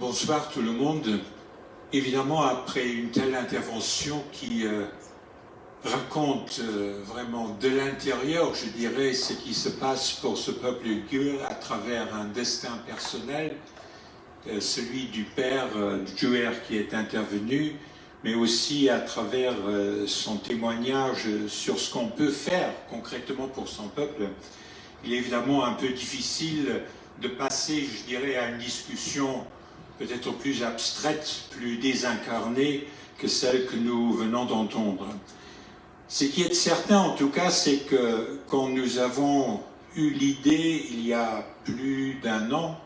Bonsoir tout le monde. Évidemment, après une telle intervention qui raconte vraiment de l'intérieur, je dirais, ce qui se passe pour ce peuple uigour à travers un destin personnel, celui du père Joer qui est intervenu, mais aussi à travers son témoignage sur ce qu'on peut faire concrètement pour son peuple. Il est évidemment un peu difficile de passer, je dirais, à une discussion peut-être plus abstraite, plus désincarnée que celle que nous venons d'entendre. Ce qui est certain en tout cas, c'est que quand nous avons eu l'idée, il y a plus d'1 an,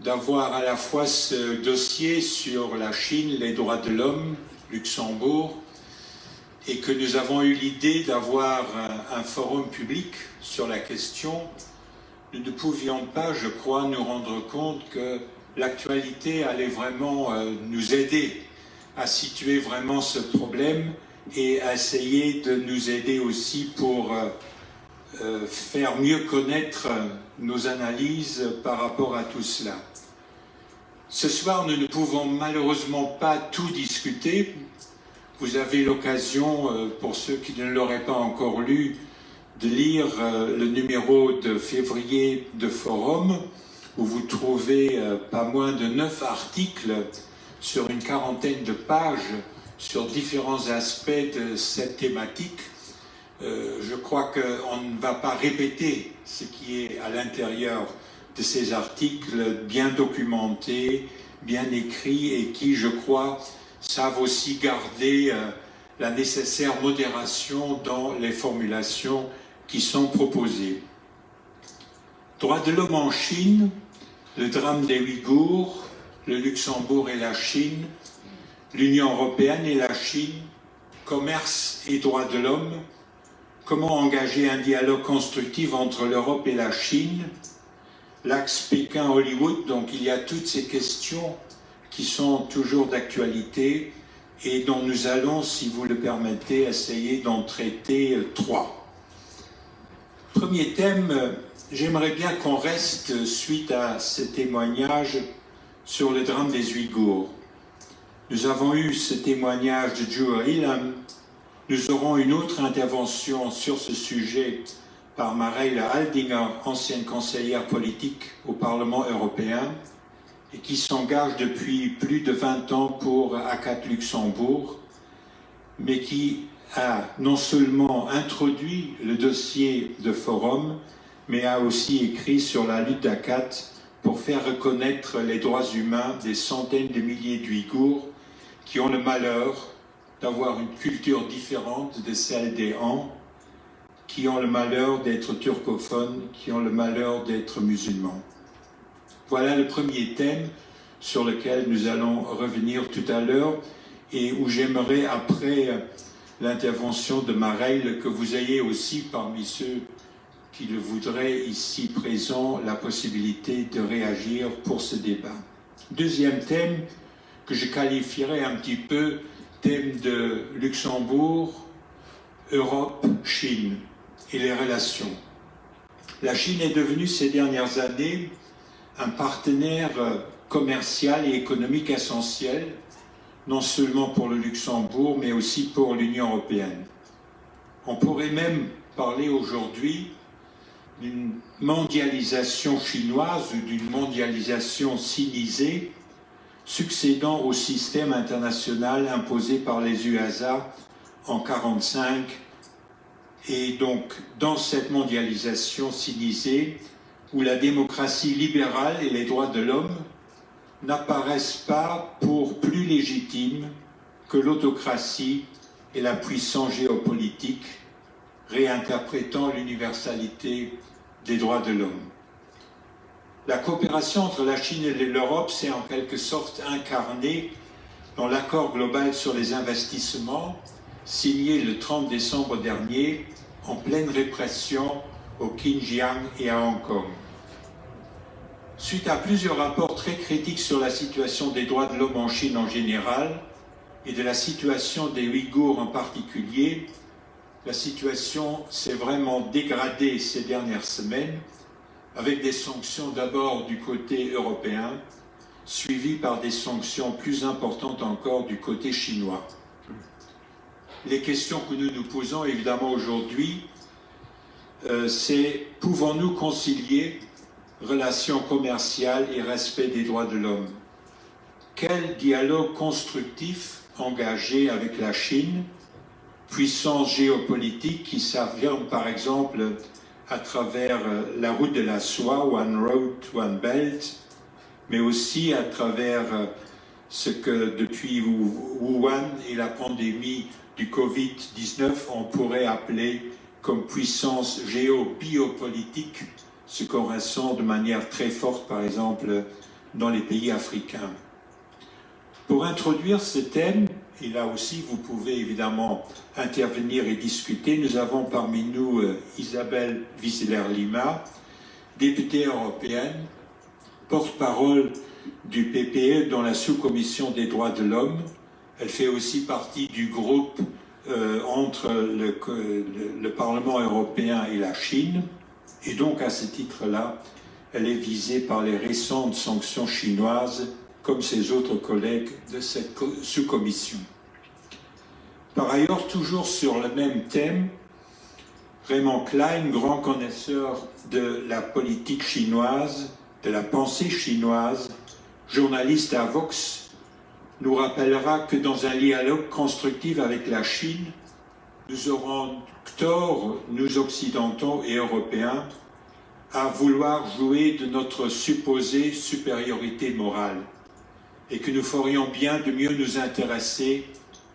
d'avoir à la fois ce dossier sur la Chine, les droits de l'homme, Luxembourg, et que nous avons eu l'idée d'avoir un forum public sur la question, nous ne pouvions pas, je crois, nous rendre compte que l'actualité allait vraiment nous aider à situer vraiment ce problème et à essayer de nous aider aussi pour faire mieux connaître nos analyses par rapport à tout cela. Ce soir, nous ne pouvons malheureusement pas tout discuter. Vous avez l'occasion, pour ceux qui ne l'auraient pas encore lu, de lire le numéro de février de Forum, où vous trouvez pas moins de 9 articles sur une quarantaine de pages sur différents aspects de cette thématique. Je crois qu'on ne va pas répéter ce qui est à l'intérieur de ces articles bien documentés, bien écrits et qui, je crois, savent aussi garder la nécessaire modération dans les formulations qui sont proposées. Droits de l'homme en Chine, le drame des Ouïghours, le Luxembourg et la Chine, l'Union européenne et la Chine, commerce et droits de l'homme, comment engager un dialogue constructif entre l'Europe et la Chine, l'axe Pékin-Hollywood, donc il y a toutes ces questions qui sont toujours d'actualité et dont nous allons, si vous le permettez, essayer d'en traiter 3. Premier thème, j'aimerais bien qu'on reste, suite à ce témoignage, sur le drame des Ouïghours. Nous avons eu ce témoignage de Joer Ilham. Nous aurons une autre intervention sur ce sujet par Mareile Haldinger, ancienne conseillère politique au Parlement européen, et qui s'engage depuis plus de 20 ans pour ACAT Luxembourg, mais qui a non seulement introduit le dossier de Forum, mais a aussi écrit sur la lutte d'ACAT pour faire reconnaître les droits humains des centaines de milliers d'Ouïghours qui ont le malheur d'avoir une culture différente de celle des Han, qui ont le malheur d'être turcophones, qui ont le malheur d'être musulmans. Voilà le premier thème sur lequel nous allons revenir tout à l'heure et où j'aimerais, après l'intervention de Mareile, que vous ayez aussi parmi ceux qui le voudraient ici présents la possibilité de réagir pour ce débat. Deuxième thème que je qualifierais un petit peu thème de Luxembourg, Europe, Chine et les relations. La Chine est devenue ces dernières années un partenaire commercial et économique essentiel, non seulement pour le Luxembourg, mais aussi pour l'Union européenne. On pourrait même parler aujourd'hui d'une mondialisation chinoise ou d'une mondialisation sinisée, succédant au système international imposé par les USA en 1945. Et donc, dans cette mondialisation sinisée, où la démocratie libérale et les droits de l'homme n'apparaissent pas pour plus légitimes que l'autocratie et la puissance géopolitique, réinterprétant l'universalité des droits de l'homme. La coopération entre la Chine et l'Europe s'est en quelque sorte incarnée dans l'accord global sur les investissements signé le 30 décembre dernier en pleine répression au Xinjiang et à Hong Kong. Suite à plusieurs rapports très critiques sur la situation des droits de l'homme en Chine en général et de la situation des Ouïghours en particulier, la situation s'est vraiment dégradée ces dernières semaines avec des sanctions d'abord du côté européen suivies par des sanctions plus importantes encore du côté chinois. Les questions que nous nous posons évidemment aujourd'hui, c'est pouvons-nous concilier relations commerciales et respect des droits de l'homme? Quel dialogue constructif engagé avec la Chine, puissance géopolitique qui s'affirme par exemple à travers la route de la soie, One Road, One Belt, mais aussi à travers ce que depuis Wuhan et la pandémie du Covid-19, on pourrait appeler comme puissance géo-biopolitique, ce qu'on ressent de manière très forte, par exemple, dans les pays africains. Pour introduire ce thème, et là aussi vous pouvez évidemment intervenir et discuter, nous avons parmi nous Isabelle Wieseler-Lima, députée européenne, porte-parole du PPE dans la sous-commission des droits de l'homme. Elle fait aussi partie du groupe entre le Parlement européen et la Chine. Et donc, à ce titre-là, elle est visée par les récentes sanctions chinoises, comme ses autres collègues de cette sous-commission. Par ailleurs, toujours sur le même thème, Raymond Klein, grand connaisseur de la politique chinoise, de la pensée chinoise, journaliste à Vox, nous rappellera que dans un dialogue constructif avec la Chine, nous aurons tort, nous occidentaux et européens, à vouloir jouer de notre supposée supériorité morale et que nous ferions bien de mieux nous intéresser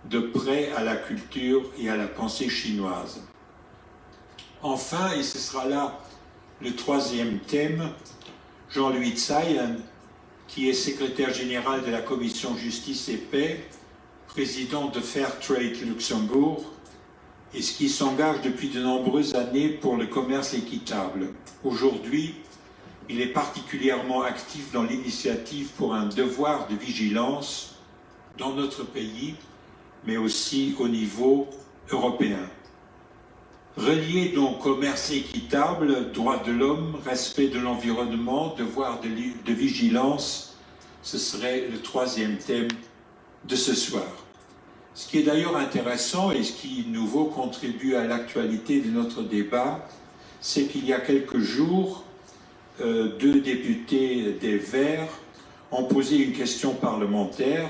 de près à la culture et à la pensée chinoise. Enfin, et ce sera là le troisième thème, Jean-Louis Tsayen, qui est secrétaire général de la Commission Justice et Paix, président de Fairtrade Luxembourg, et ce qui s'engage depuis de nombreuses années pour le commerce équitable. Aujourd'hui, il est particulièrement actif dans l'initiative pour un devoir de vigilance dans notre pays, mais aussi au niveau européen. Relié donc commerce équitable, droits de l'homme, respect de l'environnement, devoir de vigilance, ce serait le troisième thème de ce soir. Ce qui est d'ailleurs intéressant et ce qui nouveau contribue à l'actualité de notre débat, c'est qu'il y a quelques jours, deux députés des Verts ont posé une question parlementaire.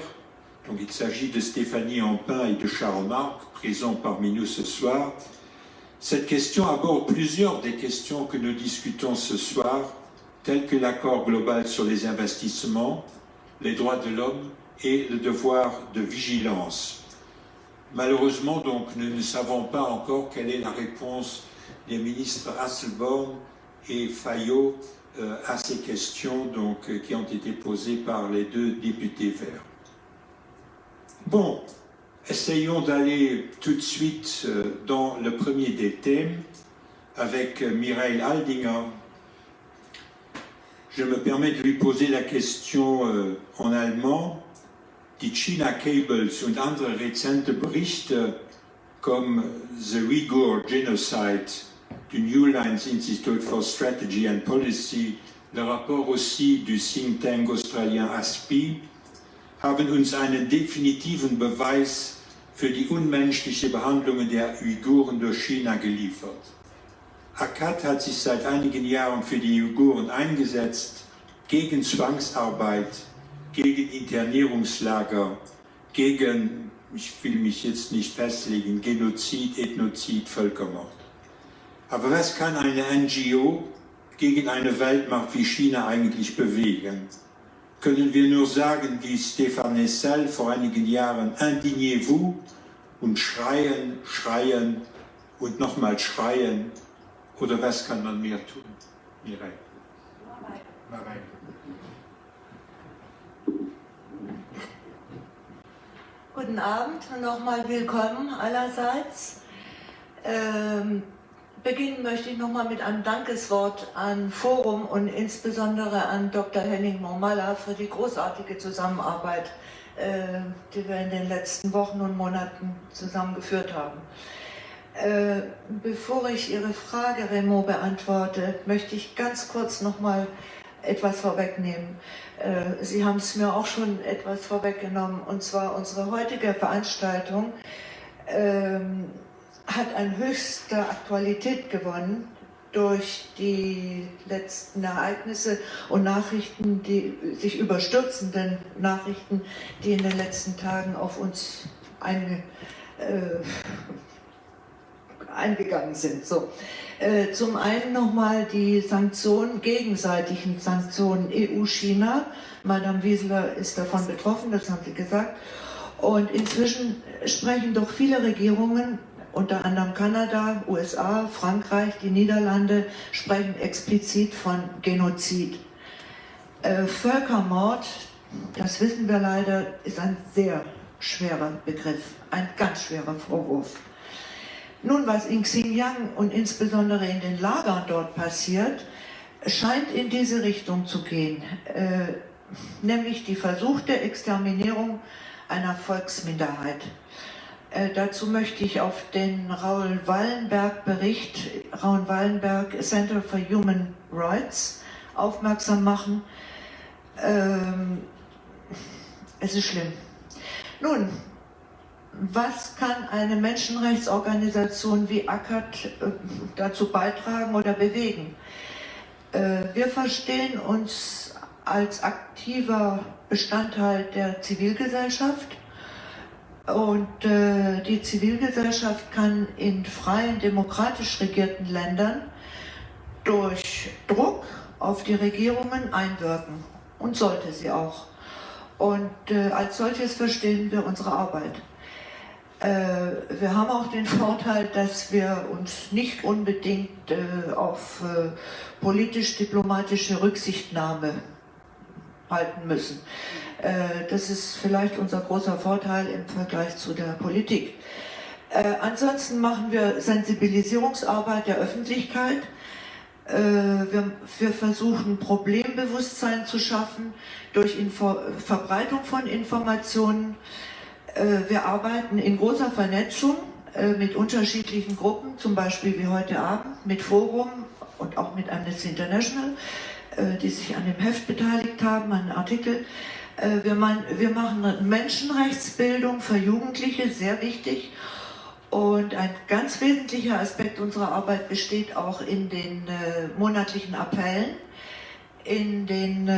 Donc il s'agit de Stéphanie Ampin et de Charles Marc, présents parmi nous ce soir. Cette question aborde plusieurs des questions que nous discutons ce soir, telles que l'accord global sur les investissements, les droits de l'homme et le devoir de vigilance. Malheureusement, donc, nous ne savons pas encore quelle est la réponse des ministres Hasselborn et Fayot à ces questions donc, qui ont été posées par les deux députés verts. Bon, essayons d'aller tout de suite dans le premier des thèmes avec Mireille Aldinger. Je me permets de lui poser la question en allemand. Die China Cables und andere rezente Berichte, comme The Uyghur Genocide du New Lines Institute for Strategy and Policy, le rapport aussi du think tank australien ASPI, haben uns einen definitiven Beweis für die unmenschliche Behandlung der Uiguren durch China geliefert. ACAT hat sich seit einigen Jahren für die Uiguren eingesetzt, gegen Zwangsarbeit, gegen Internierungslager, gegen, ich will mich jetzt nicht festlegen, Genozid, Ethnozid, Völkermord. Aber was kann eine NGO gegen eine Weltmacht wie China eigentlich bewegen? Können wir nur sagen, wie Stéphane Hessel vor einigen Jahren, indignez-vous und schreien, schreien und nochmal schreien? Oder was kann man mehr tun? Mireille. Mireille. Guten Abend und nochmal willkommen allerseits. Beginnen möchte ich nochmal mit einem Dankeswort an Forum und insbesondere an Dr. Henning Momalla für die großartige Zusammenarbeit, die wir in den letzten Wochen und Monaten zusammengeführt haben. Bevor ich Ihre Frage, Remo, beantworte, möchte ich ganz kurz nochmal etwas vorwegnehmen. Sie haben es mir auch schon etwas vorweggenommen, und zwar unsere heutige Veranstaltung hat an höchster Aktualität gewonnen durch die letzten Ereignisse und Nachrichten, die sich überstürzenden Nachrichten, die in den letzten Tagen auf uns eingegangen sind. So. Zum einen nochmal die Sanktionen, gegenseitigen Sanktionen EU-China. Madame Wieseler ist davon betroffen, das haben Sie gesagt. Und inzwischen sprechen doch viele Regierungen, unter anderem Kanada, USA, Frankreich, die Niederlande, sprechen explizit von Genozid. Völkermord, das wissen wir leider, ist ein sehr schwerer Begriff, ein ganz schwerer Vorwurf. Nun, was in Xinjiang und insbesondere in den Lagern dort passiert, scheint in diese Richtung zu gehen, nämlich die versuchte Exterminierung einer Volksminderheit. Dazu möchte ich auf den Raoul Wallenberg-Bericht, Raoul Wallenberg Center for Human Rights, aufmerksam machen. Es ist schlimm. Nun, was kann eine Menschenrechtsorganisation wie ACAT dazu beitragen oder bewegen? Wir verstehen uns als aktiver Bestandteil der Zivilgesellschaft, und die Zivilgesellschaft kann in freien, demokratisch regierten Ländern durch Druck auf die Regierungen einwirken, und sollte sie auch. Und als solches verstehen wir unsere Arbeit. Wir haben auch den Vorteil, dass wir uns nicht unbedingt auf politisch-diplomatische Rücksichtnahme halten müssen. Das ist vielleicht unser großer Vorteil im Vergleich zu der Politik. Ansonsten machen wir Sensibilisierungsarbeit der Öffentlichkeit. Wir versuchen, Problembewusstsein zu schaffen durch Verbreitung von Informationen. Wir arbeiten in großer Vernetzung mit unterschiedlichen Gruppen, zum Beispiel wie heute Abend, mit Forum und auch mit Amnesty International, die sich an dem Heft beteiligt haben, an Artikel. Wir machen Menschenrechtsbildung für Jugendliche, sehr wichtig. Und ein ganz wesentlicher Aspekt unserer Arbeit besteht auch in den monatlichen Appellen, in den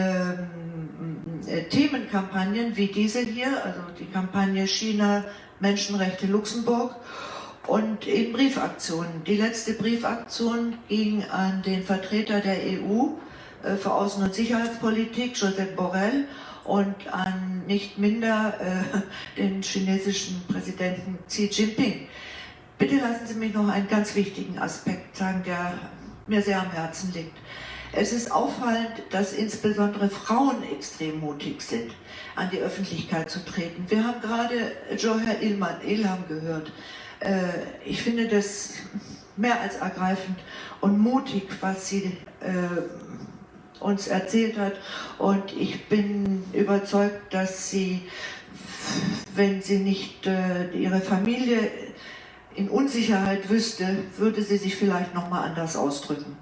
Themenkampagnen wie diese hier, also die Kampagne China, Menschenrechte Luxemburg, und in Briefaktionen. Die letzte Briefaktion ging an den Vertreter der EU für Außen- und Sicherheitspolitik, Josep Borrell, und an nicht minder den chinesischen Präsidenten Xi Jinping. Bitte lassen Sie mich noch einen ganz wichtigen Aspekt sagen, der mir sehr am Herzen liegt. Es ist auffallend, dass insbesondere Frauen extrem mutig sind, an die Öffentlichkeit zu treten. Wir haben gerade Joher Ilham gehört. Ich finde das mehr als ergreifend und mutig, was sie uns erzählt hat, und ich bin überzeugt, dass sie, wenn sie nicht ihre Familie in Unsicherheit wüsste, würde sie sich vielleicht noch mal anders ausdrücken.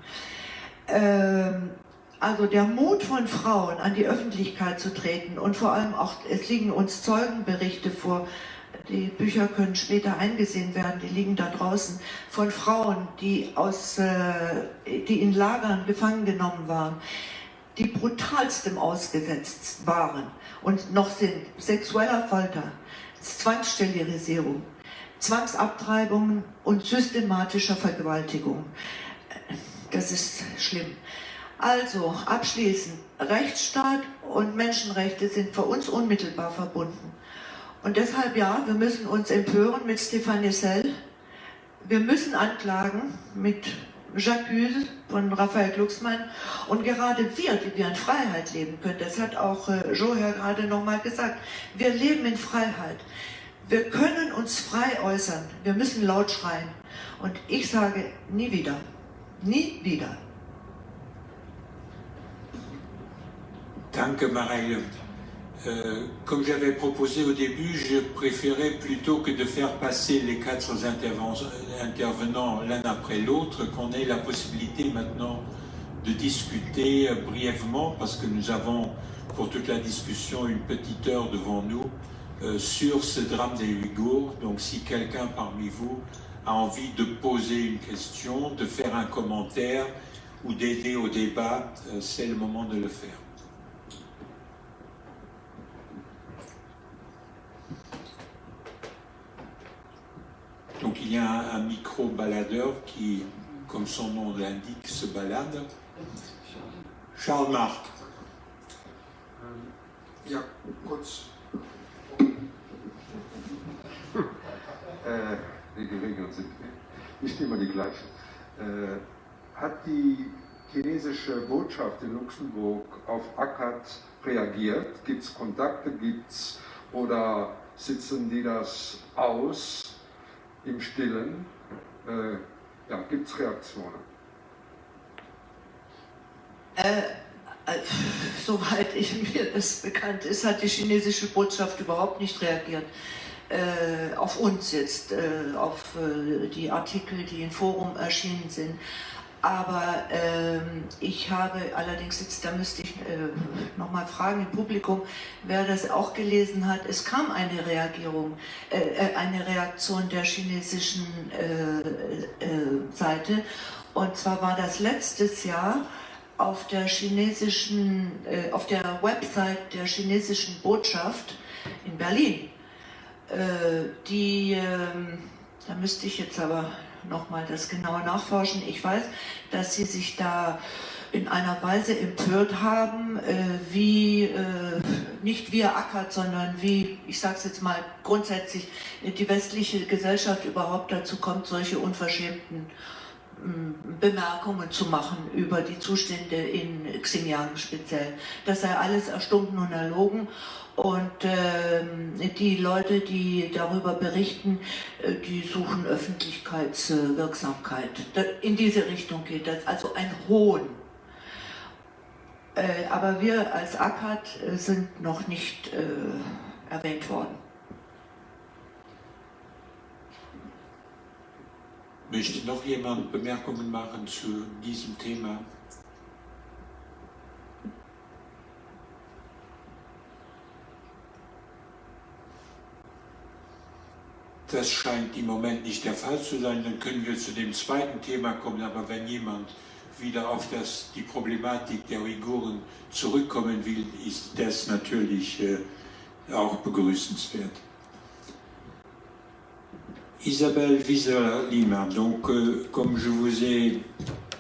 Also der Mut von Frauen, an die Öffentlichkeit zu treten, und vor allem auch, es liegen uns Zeugenberichte vor, die Bücher können später eingesehen werden, die liegen da draußen, von Frauen, die in Lagern gefangen genommen waren, die brutalstem ausgesetzt waren und noch sind: sexueller Folter, Zwangssterilisierung, Zwangsabtreibungen und systematischer Vergewaltigung. Das ist schlimm. Also abschließend, Rechtsstaat und Menschenrechte sind für uns unmittelbar verbunden. Und deshalb, ja, wir müssen uns empören mit Stéphane Hessel. Wir müssen anklagen mit J'accuse von Raphael Glucksmann. Und gerade wir, die wir in Freiheit leben können, das hat auch Joher gerade nochmal gesagt, wir leben in Freiheit. Wir können uns frei äußern. Wir müssen laut schreien. Und ich sage, nie wieder. Nie wieder. Danke, Mareile. Comme j'avais proposé au début, je préférais plutôt que de faire passer les 4 intervenants l'un après l'autre, qu'on ait la possibilité maintenant de discuter brièvement, parce que nous avons pour toute la discussion une petite heure devant nous, sur ce drame des Ouïghours. Donc si quelqu'un parmi vous a envie de poser une question, de faire un commentaire ou d'aider au débat, c'est le moment de le faire. Donc il y a un micro-baladeur qui, comme son nom l'indique, se balade. Charles Marc. Ja, kurz. Die Regeln sind nicht immer die gleichen. Hat die chinesische Botschaft in Luxemburg auf ACAT reagiert? Gibt es Kontakte, oder sitzen die das aus im Stillen? Ja, gibt es Reaktionen? Soweit mir das bekannt ist, hat die chinesische Botschaft überhaupt nicht reagiert. Auf uns jetzt, auf die Artikel, die im Forum erschienen sind. Aber ich habe allerdings jetzt, da müsste ich nochmal fragen im Publikum, wer das auch gelesen hat. Es kam eine Reaktion der chinesischen Seite. Und zwar war das letztes Jahr auf der Website der chinesischen Botschaft in Berlin. Da müsste ich jetzt aber nochmal das genauer nachforschen. Ich weiß, dass sie sich da in einer Weise empört haben, wie nicht wir ACAT, sondern wie, ich sage es jetzt mal grundsätzlich, die westliche Gesellschaft überhaupt dazu kommt, solche unverschämten Bemerkungen zu machen über die Zustände in Xinjiang speziell. Das sei alles erstunken und erlogen. Und die Leute, die darüber berichten, die suchen Öffentlichkeitswirksamkeit. In diese Richtung geht das, also ein Hohn. Aber wir als ACAT sind noch nicht erwähnt worden. Möchte noch jemand Bemerkungen machen zu diesem Thema? Das scheint im Moment nicht der Fall zu sein. Dann können wir zu dem zweiten Thema kommen. Aber wenn jemand wieder auf die Problematik der Uiguren zurückkommen will, ist das natürlich auch begrüßenswert. Isabelle Wieser-Lima, donc comme je vous ai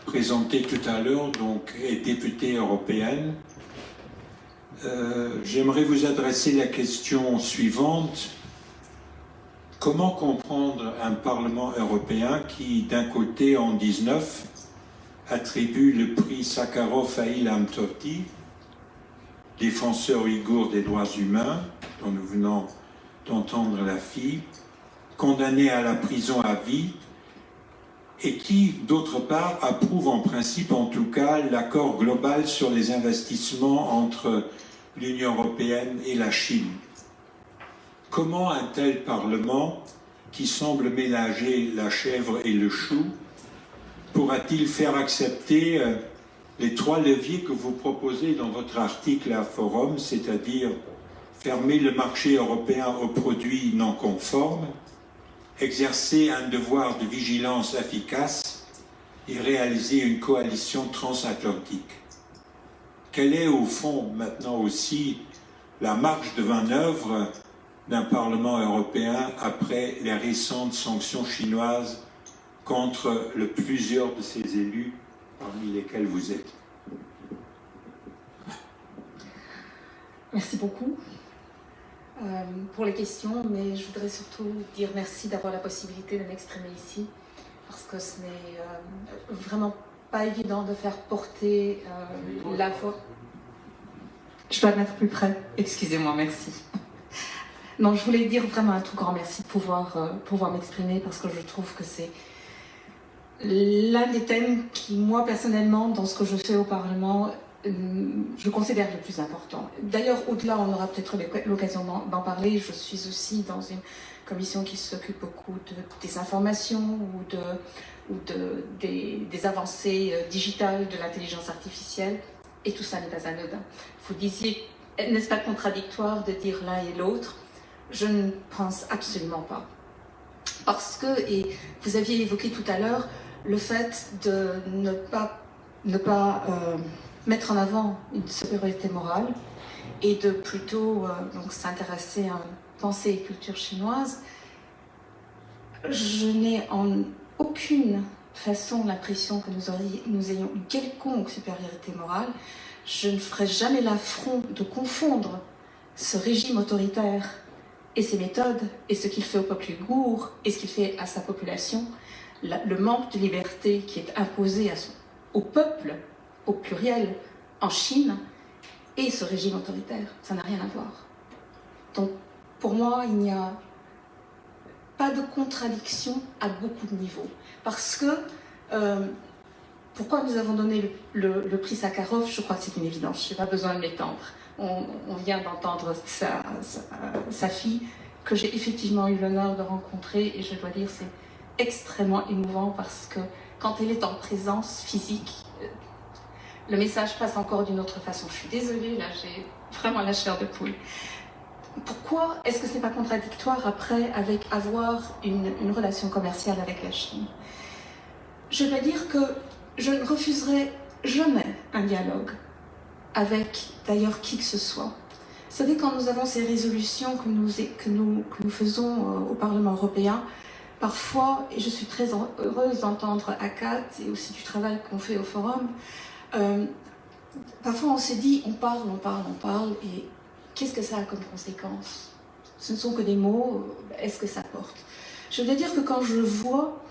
présenté tout à l'heure, donc est députée européenne. J'aimerais vous adresser la question suivante. Comment comprendre un Parlement européen qui, d'un côté, en 2019, attribue le prix Sakharov à Ilham Tohti, défenseur ouïghour des droits humains, dont nous venons d'entendre la fille, condamné à la prison à vie, et qui, d'autre part, approuve en principe, en tout cas, l'accord global sur les investissements entre l'Union européenne et la Chine. Comment un tel Parlement, qui semble mélanger la chèvre et le chou, pourra-t-il faire accepter les trois leviers que vous proposez dans votre article à Forum, c'est-à-dire fermer le marché européen aux produits non conformes, exercer un devoir de vigilance efficace et réaliser une coalition transatlantique? Quelle est au fond maintenant aussi la marge de manœuvre d'un Parlement européen après les récentes sanctions chinoises contre plusieurs de ses élus, parmi lesquels vous êtes? Merci beaucoup pour les questions, mais je voudrais surtout dire merci d'avoir la possibilité de m'exprimer ici, parce que ce n'est vraiment pas évident de faire porter la voix. Je dois mettre plus près, excusez-moi, merci. Non, je voulais dire vraiment un tout grand merci de pouvoir m'exprimer, parce que je trouve que c'est l'un des thèmes qui, moi personnellement, dans ce que je fais au Parlement, je considère le plus important. D'ailleurs, au-delà, on aura peut-être l'occasion d'en parler. Je suis aussi dans une commission qui s'occupe beaucoup des informations ou des avancées digitales de l'intelligence artificielle. Et tout ça n'est pas anodin. Vous disiez, n'est-ce pas contradictoire de dire l'un et l'autre? Je ne pense absolument pas. Parce que, et vous aviez évoqué tout à l'heure, le fait de ne pas mettre en avant une supériorité morale et de plutôt donc s'intéresser à pensée et culture chinoise, je n'ai en aucune façon l'impression que nous ayons une quelconque supériorité morale. Je ne ferai jamais l'affront de confondre ce régime autoritaire et ses méthodes, et ce qu'il fait au peuple ouïghour, et ce qu'il fait à sa population, le manque de liberté qui est imposé au peuple, au pluriel, en Chine, et ce régime autoritaire. Ça n'a rien à voir. Donc, pour moi, il n'y a pas de contradiction à beaucoup de niveaux. Parce que, pourquoi nous avons donné le prix Sakharov, je crois que c'est une évidence, je n'ai pas besoin de m'étendre. On vient d'entendre sa fille, que j'ai effectivement eu l'honneur de rencontrer, et je dois dire c'est extrêmement émouvant parce que quand elle est en présence physique, le message passe encore d'une autre façon. Je suis désolée, là j'ai vraiment la chair de poule. Pourquoi est-ce que ce n'est pas contradictoire après avec avoir une relation commerciale avec la Chine? Je dois dire que je ne refuserai jamais un dialogue avec d'ailleurs qui que ce soit. Vous savez, quand nous avons ces résolutions que nous faisons au Parlement européen, parfois, et je suis très heureuse d'entendre ACAT et aussi du travail qu'on fait au Forum, parfois on se dit, on parle, et qu'est-ce que ça a comme conséquence? Ce ne sont que des mots, est-ce que ça porte? Je dois dire que quand je vois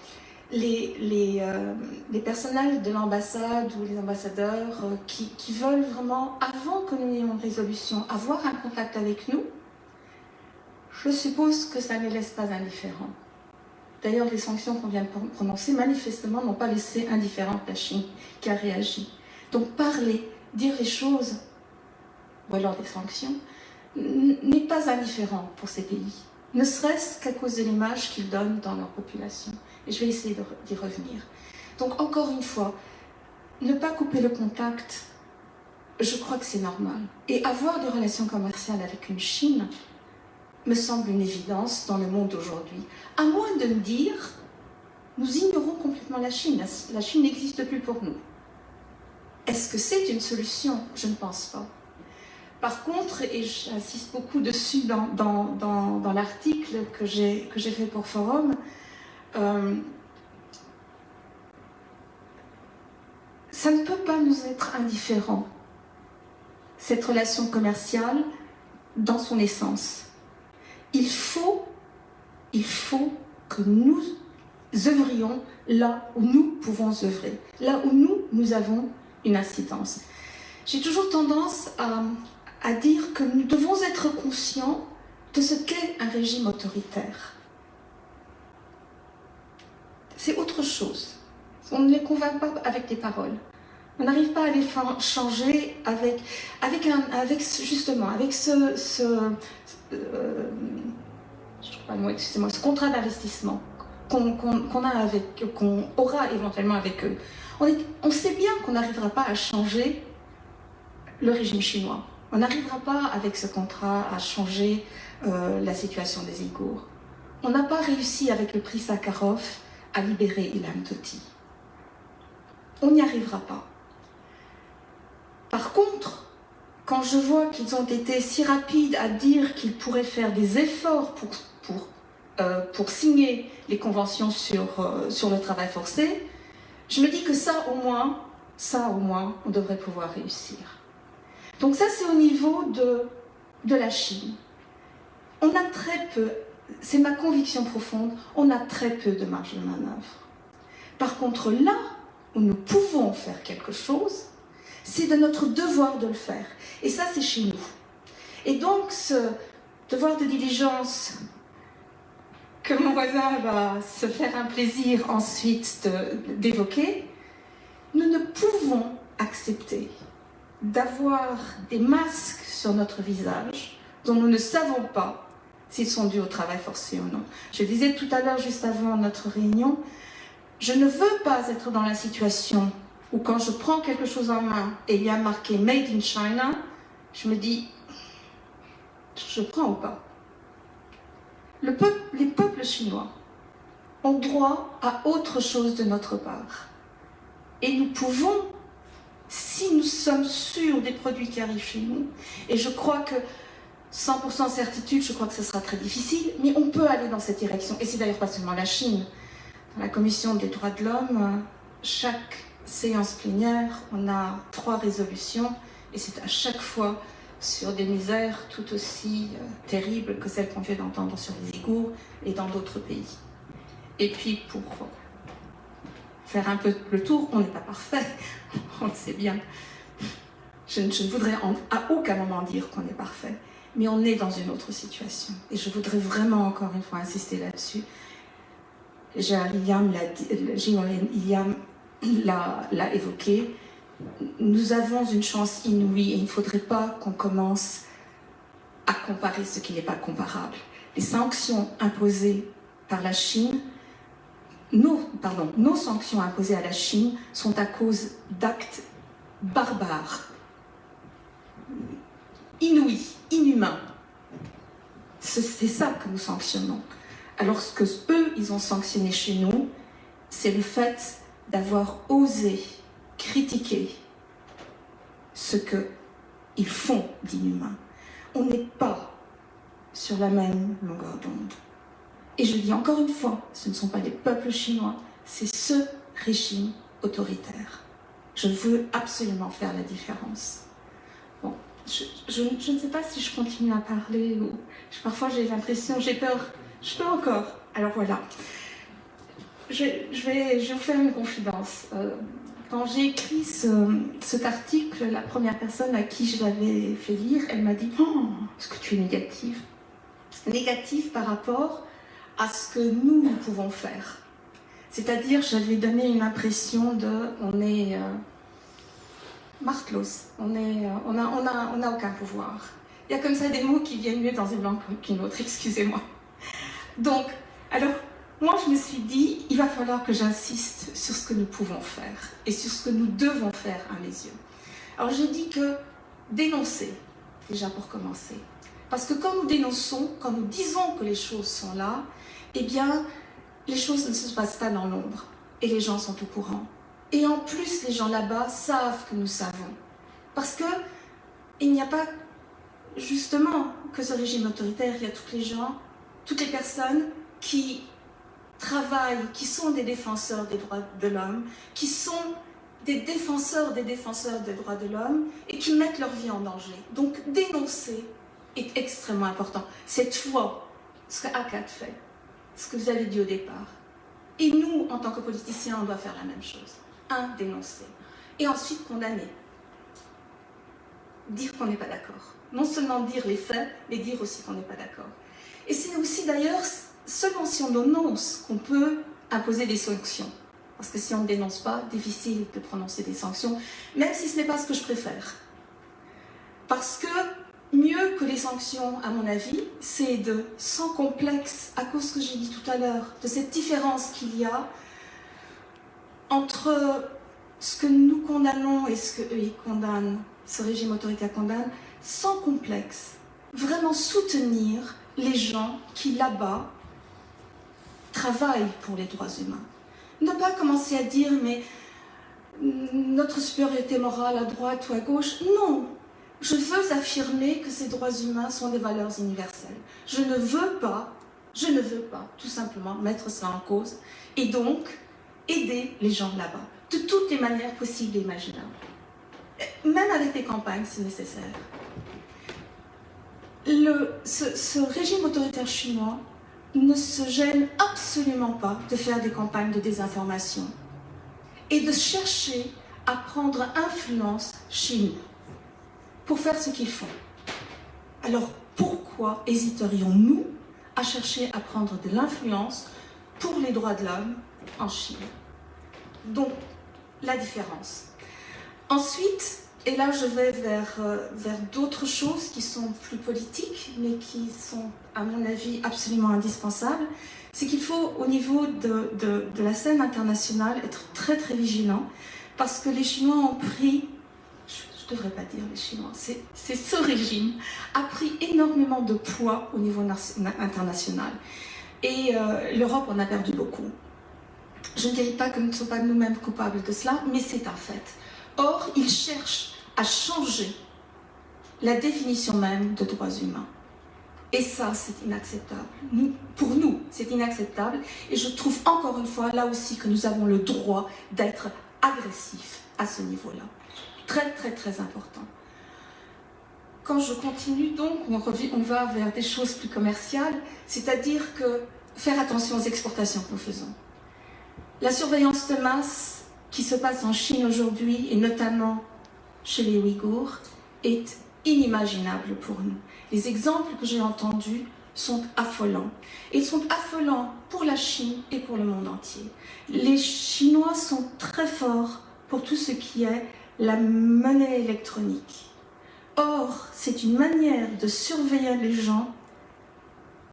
les personnels de l'ambassade ou les ambassadeurs qui veulent vraiment, avant que nous ayons une résolution, avoir un contact avec nous, je suppose que ça ne les laisse pas indifférents. D'ailleurs, les sanctions qu'on vient de prononcer, manifestement, n'ont pas laissé indifférente la Chine qui a réagi. Donc parler, dire les choses, ou alors des sanctions, n'est pas indifférent pour ces pays, ne serait-ce qu'à cause de l'image qu'ils donnent dans leur population. Et je vais essayer d'y revenir. Donc encore une fois, ne pas couper le contact, je crois que c'est normal. Et avoir des relations commerciales avec une Chine me semble une évidence dans le monde d'aujourd'hui. À moins de me dire, nous ignorons complètement la Chine. La Chine n'existe plus pour nous. Est-ce que c'est une solution? Je ne pense pas. Par contre, et j'insiste beaucoup dessus dans l'article que j'ai fait pour Forum, ça ne peut pas nous être indifférent, cette relation commerciale dans son essence. Il faut que nous œuvrions là où nous pouvons œuvrer, là où nous avons une incidence. J'ai toujours tendance à dire que nous devons être conscients de ce qu'est un régime autoritaire. C'est autre chose. On ne les convainc pas avec des paroles. On n'arrive pas à les changer avec ce contrat d'investissement qu'on aura éventuellement avec eux. On sait bien qu'on n'arrivera pas à changer le régime chinois. On n'arrivera pas avec ce contrat à changer la situation des Ouïghours. On n'a pas réussi avec le prix Sakharov à libérer Ilham Tohti. On n'y arrivera pas. Par contre, quand je vois qu'ils ont été si rapides à dire qu'ils pourraient faire des efforts pour signer les conventions sur le travail forcé, je me dis que ça au moins, on devrait pouvoir réussir. Donc ça, c'est au niveau de la Chine. On a très peu, c'est ma conviction profonde, on a très peu de marge de manœuvre. Par contre, là où nous pouvons faire quelque chose, c'est de notre devoir de le faire. Et ça, c'est chez nous. Et donc, ce devoir de diligence que mon voisin va se faire un plaisir ensuite d'évoquer, nous ne pouvons accepter d'avoir des masques sur notre visage dont nous ne savons pas s'ils sont dus au travail forcé ou non. Je disais tout à l'heure, juste avant notre réunion, je ne veux pas être dans la situation où quand je prends quelque chose en main et il y a marqué « Made in China », je me dis « je prends ou pas ?» Les peuples chinois ont droit à autre chose de notre part. Et nous pouvons, si nous sommes sûrs des produits qui arrivent chez nous, et je crois que 100% certitude, je crois que ce sera très difficile, mais on peut aller dans cette direction. Et c'est d'ailleurs pas seulement la Chine. Dans la Commission des droits de l'homme, chaque séance plénière, on a 3 résolutions, et c'est à chaque fois sur des misères tout aussi terribles que celles qu'on vient d'entendre sur les Ouïghours et dans d'autres pays. Et puis, pour faire un peu le tour, on n'est pas parfait, on le sait bien. Je ne voudrais à aucun moment dire qu'on est parfait, mais on est dans une autre situation. Et je voudrais vraiment, encore une fois, insister là-dessus. William l'a évoqué. Nous avons une chance inouïe et il ne faudrait pas qu'on commence à comparer ce qui n'est pas comparable. Les sanctions imposées par la Chine, nos sanctions imposées à la Chine sont à cause d'actes barbares, inouïs, inhumains. C'est ça que nous sanctionnons. Alors ce que eux, ils ont sanctionné chez nous, c'est le fait d'avoir osé critiquer ce qu'ils font d'inhumain. On n'est pas sur la même longueur d'onde. Et je dis encore une fois, ce ne sont pas les peuples chinois, c'est ce régime autoritaire. Je veux absolument faire la différence. Bon, je ne sais pas si je continue à parler ou... Parfois j'ai l'impression, j'ai peur. Je peux encore. Alors voilà. Je vais vous faire une confidence. Quand j'ai écrit cet article, la première personne à qui je l'avais fait lire, elle m'a dit « Oh, est-ce que tu es négative ?» Négative par rapport à ce que nous pouvons faire. C'est-à-dire, j'avais donné une impression de « on est martelos, on n'a aucun pouvoir ». Il y a comme ça des mots qui viennent mieux dans une langue qu'une autre, excusez-moi. Donc, alors, moi je me suis dit, il va falloir que j'insiste sur ce que nous pouvons faire et sur ce que nous devons faire à mes yeux. Alors j'ai dit que dénoncer, déjà pour commencer. Parce que quand nous dénonçons, quand nous disons que les choses sont là, eh bien, les choses ne se passent pas dans l'ombre. Et les gens sont au courant. Et en plus, les gens là-bas savent que nous savons. Parce que il n'y a pas, justement, que ce régime autoritaire, il y a tous les gens, toutes les personnes qui travaillent, qui sont des défenseurs des droits de l'homme, qui sont des défenseurs des droits de l'homme et qui mettent leur vie en danger. Donc dénoncer est extrêmement important. Cette fois, ce que ACAT fait, ce que vous avez dit au départ, et nous, en tant que politiciens, on doit faire la même chose. Dénoncer. Et ensuite condamner. Dire qu'on n'est pas d'accord. Non seulement dire les faits, mais dire aussi qu'on n'est pas d'accord. Et c'est aussi d'ailleurs seulement si on dénonce qu'on peut imposer des sanctions. Parce que si on ne dénonce pas, difficile de prononcer des sanctions, même si ce n'est pas ce que je préfère. Parce que mieux que les sanctions, à mon avis, c'est de, sans complexe, à cause de ce que j'ai dit tout à l'heure, de cette différence qu'il y a entre ce que nous condamnons et ce qu'eux ils condamnent, ce régime autoritaire condamne, sans complexe, vraiment soutenir les gens qui, là-bas, travaillent pour les droits humains. Ne pas commencer à dire, mais notre supériorité morale à droite ou à gauche, non. Je veux affirmer que ces droits humains sont des valeurs universelles. Je ne veux pas, tout simplement, mettre ça en cause et donc aider les gens là-bas, de toutes les manières possibles et imaginables. Même avec des campagnes, si nécessaire. Ce régime autoritaire chinois ne se gêne absolument pas de faire des campagnes de désinformation et de chercher à prendre influence chez nous pour faire ce qu'ils font. Alors pourquoi hésiterions-nous à chercher à prendre de l'influence pour les droits de l'homme en Chine? Donc, la différence. Ensuite, Et là, je vais vers d'autres choses qui sont plus politiques, mais qui sont, à mon avis, absolument indispensables. C'est qu'il faut, au niveau de la scène internationale, être très très vigilant, parce que les Chinois ont pris, je ne devrais pas dire les Chinois, c'est ce régime, a pris énormément de poids au niveau international. Et l'Europe en a perdu beaucoup. Je ne dirais pas que nous ne sommes pas nous-mêmes coupables de cela, mais c'est un fait. Or, ils cherchent à changer la définition même de droits humains. Et ça, c'est inacceptable. Pour nous, c'est inacceptable. Et je trouve encore une fois, là aussi, que nous avons le droit d'être agressifs à ce niveau-là. Très, très, très important. Quand je continue, donc, on va vers des choses plus commerciales, c'est-à-dire que faire attention aux exportations que nous faisons. La surveillance de masse qui se passe en Chine aujourd'hui, et notamment chez les Ouïghours, est inimaginable pour nous. Les exemples que j'ai entendus sont affolants. Et ils sont affolants pour la Chine et pour le monde entier. Les Chinois sont très forts pour tout ce qui est la monnaie électronique. Or, c'est une manière de surveiller les gens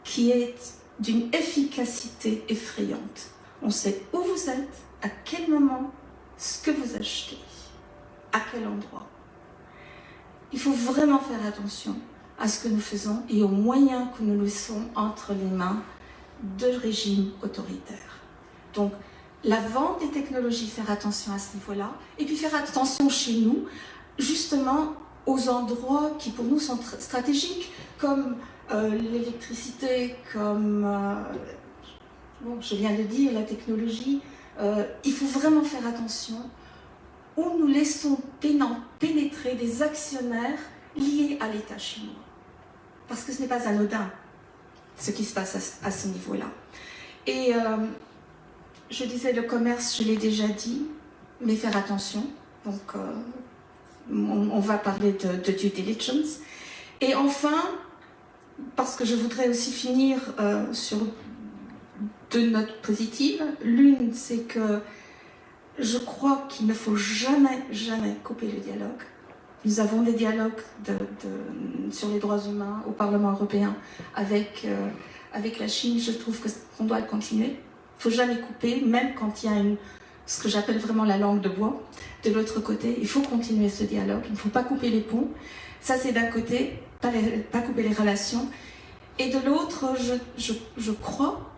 qui est d'une efficacité effrayante. On sait où vous êtes, à quel moment, ce que vous achetez, à quel endroit. Il faut vraiment faire attention à ce que nous faisons et aux moyens que nous laissons entre les mains de régimes autoritaires. Donc, la vente des technologies, faire attention à ce niveau-là, et puis faire attention chez nous, justement, aux endroits qui pour nous sont stratégiques, comme l'électricité, comme, bon, je viens de dire, la technologie. Il faut vraiment faire attention où nous laissons pénétrer des actionnaires liés à l'État chinois. Parce que ce n'est pas anodin, ce qui se passe à ce niveau-là. Et je disais, le commerce, je l'ai déjà dit, mais faire attention. Donc, on va parler de due diligence. Et enfin, parce que je voudrais aussi finir sur deux notes positives. L'une, c'est que je crois qu'il ne faut jamais, jamais couper le dialogue. Nous avons des dialogues sur les droits humains au Parlement européen avec la Chine. Je trouve qu'on doit le continuer. Il ne faut jamais couper, même quand il y a ce que j'appelle vraiment la langue de bois. De l'autre côté, il faut continuer ce dialogue. Il ne faut pas couper les ponts. Ça, c'est d'un côté, pas couper les relations. Et de l'autre, je crois,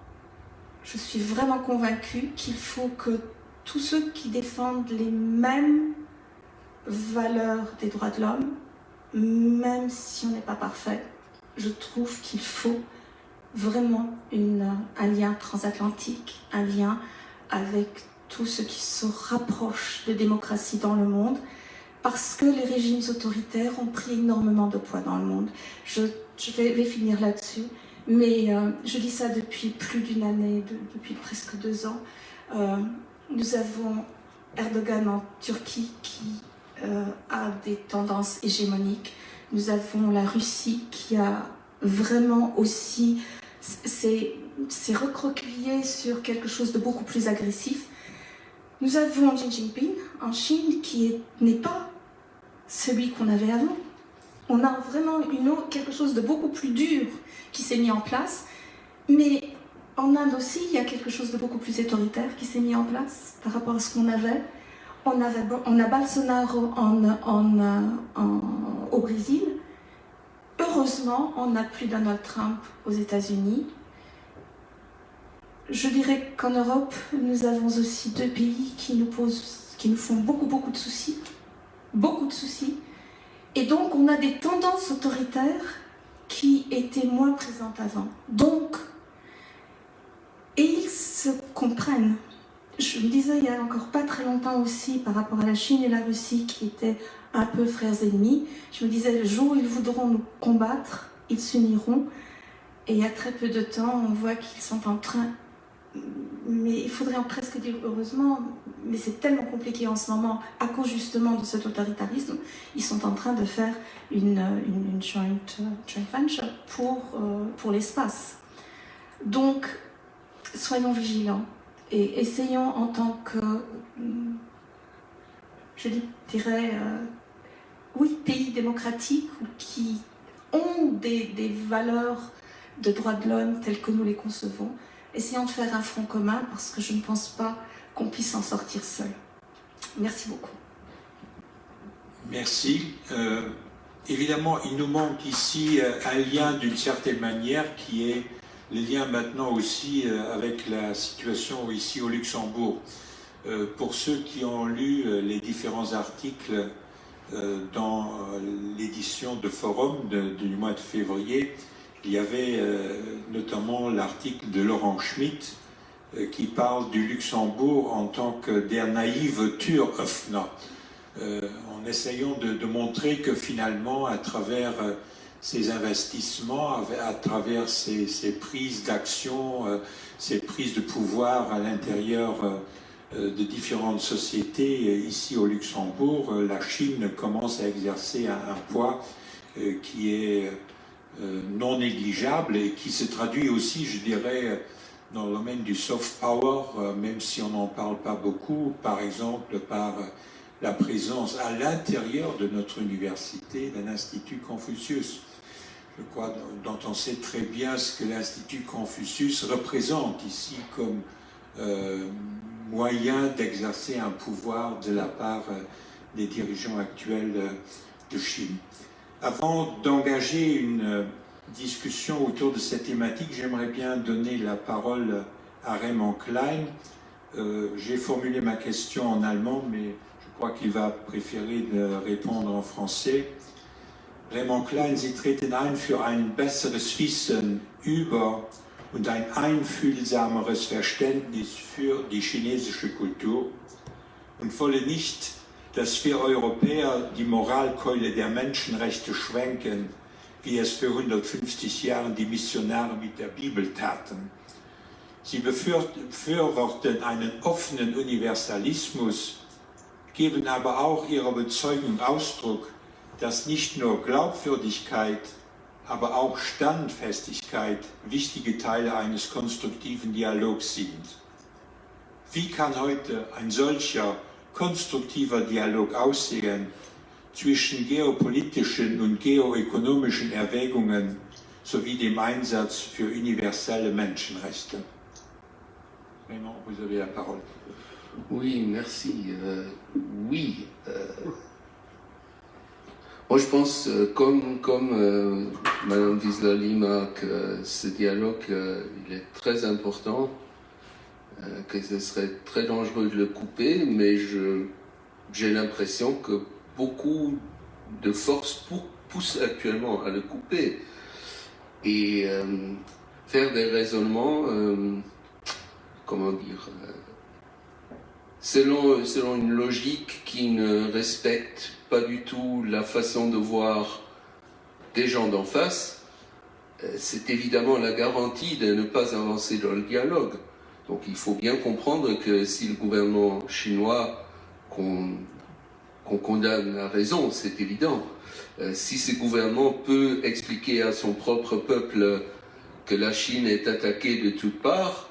je suis vraiment convaincue qu'il faut que tous ceux qui défendent les mêmes valeurs des droits de l'homme, même si on n'est pas parfait, je trouve qu'il faut vraiment un lien transatlantique, un lien avec tout ce qui se rapproche de démocratie dans le monde, parce que les régimes autoritaires ont pris énormément de poids dans le monde. Je vais finir là-dessus, mais je dis ça depuis plus d'une année, depuis presque 2 ans. Nous avons Erdogan en Turquie qui a des tendances hégémoniques. Nous avons la Russie qui a vraiment aussi s'est recroquevillé sur quelque chose de beaucoup plus agressif. Nous avons Xi Jinping en Chine qui n'est pas celui qu'on avait avant. On a vraiment quelque chose de beaucoup plus dur qui s'est mis en place, mais en Inde aussi, il y a quelque chose de beaucoup plus autoritaire qui s'est mis en place par rapport à ce qu'on avait. On a Bolsonaro au Brésil. Heureusement, on n'a plus Donald Trump aux États-Unis. Je dirais qu'en Europe, nous avons aussi 2 pays qui nous font beaucoup de soucis. Beaucoup de soucis. Et donc, on a des tendances autoritaires qui étaient moins présentes avant. Donc, et ils se comprennent. Je me disais il y a encore pas très longtemps aussi par rapport à la Chine et la Russie qui étaient un peu frères ennemis. Je me disais le jour où ils voudront nous combattre, ils s'uniront. Et il y a très peu de temps, on voit qu'ils sont en train, mais il faudrait presque dire heureusement, mais c'est tellement compliqué en ce moment à cause justement de cet autoritarisme, ils sont en train de faire une joint venture pour l'espace. Donc, soyons vigilants et essayons en tant que, je dirais, oui, pays démocratiques ou qui ont des valeurs de droits de l'homme telles que nous les concevons. Essayons de faire un front commun parce que je ne pense pas qu'on puisse en sortir seul. Merci beaucoup. Merci. Évidemment, il nous manque ici un lien d'une certaine manière qui est le lien maintenant aussi avec la situation ici au Luxembourg. Pour ceux qui ont lu les différents articles dans l'édition de Forum du mois de février, il y avait notamment l'article de Laurent Schmitt qui parle du Luxembourg en tant que der naive Türöffner, en essayant de montrer que finalement, à travers ces investissements, à travers ces prises d'action, ces prises de pouvoir à l'intérieur de différentes sociétés ici au Luxembourg, la Chine commence à exercer un poids qui est non négligeable et qui se traduit aussi, je dirais, dans le domaine du soft power, même si on n'en parle pas beaucoup, par exemple par la présence à l'intérieur de notre université d'un Institut Confucius. Je crois dont on sait très bien ce que l'Institut Confucius représente ici comme moyen d'exercer un pouvoir de la part des dirigeants actuels de Chine. Avant d'engager une discussion autour de cette thématique, j'aimerais bien donner la parole à Raymond Klein. J'ai formulé ma question en allemand, mais je crois qu'il va préférer de répondre en français. Raymond Klein, Sie treten ein für ein besseres Wissen über und ein einfühlsameres Verständnis für die chinesische Kultur und wollen nicht, dass wir Europäer die Moralkeule der Menschenrechte schwenken, wie es für 150 Jahre die Missionare mit der Bibel taten. Sie befürworten einen offenen Universalismus, geben aber auch ihrer Bezeugung Ausdruck, dass nicht nur Glaubwürdigkeit, aber auch Standfestigkeit wichtige Teile eines konstruktiven Dialogs sind. Wie kann heute ein solcher konstruktiver Dialog aussehen zwischen geopolitischen und geoökonomischen Erwägungen sowie dem Einsatz für universelle Menschenrechte? Raymond, vous avez la parole. Oui, merci. Moi, je pense, comme Madame Wiesler-Lima, que ce dialogue, il est très important, que ce serait très dangereux de le couper, mais j'ai l'impression que beaucoup de forces poussent actuellement à le couper et faire des raisonnements, comment dire, selon une logique qui ne respecte pas du tout la façon de voir des gens d'en face. C'est évidemment la garantie de ne pas avancer dans le dialogue. Donc il faut bien comprendre que si le gouvernement chinois qu'on condamne a raison, c'est évident. Si ce gouvernement peut expliquer à son propre peuple que la Chine est attaquée de toutes parts,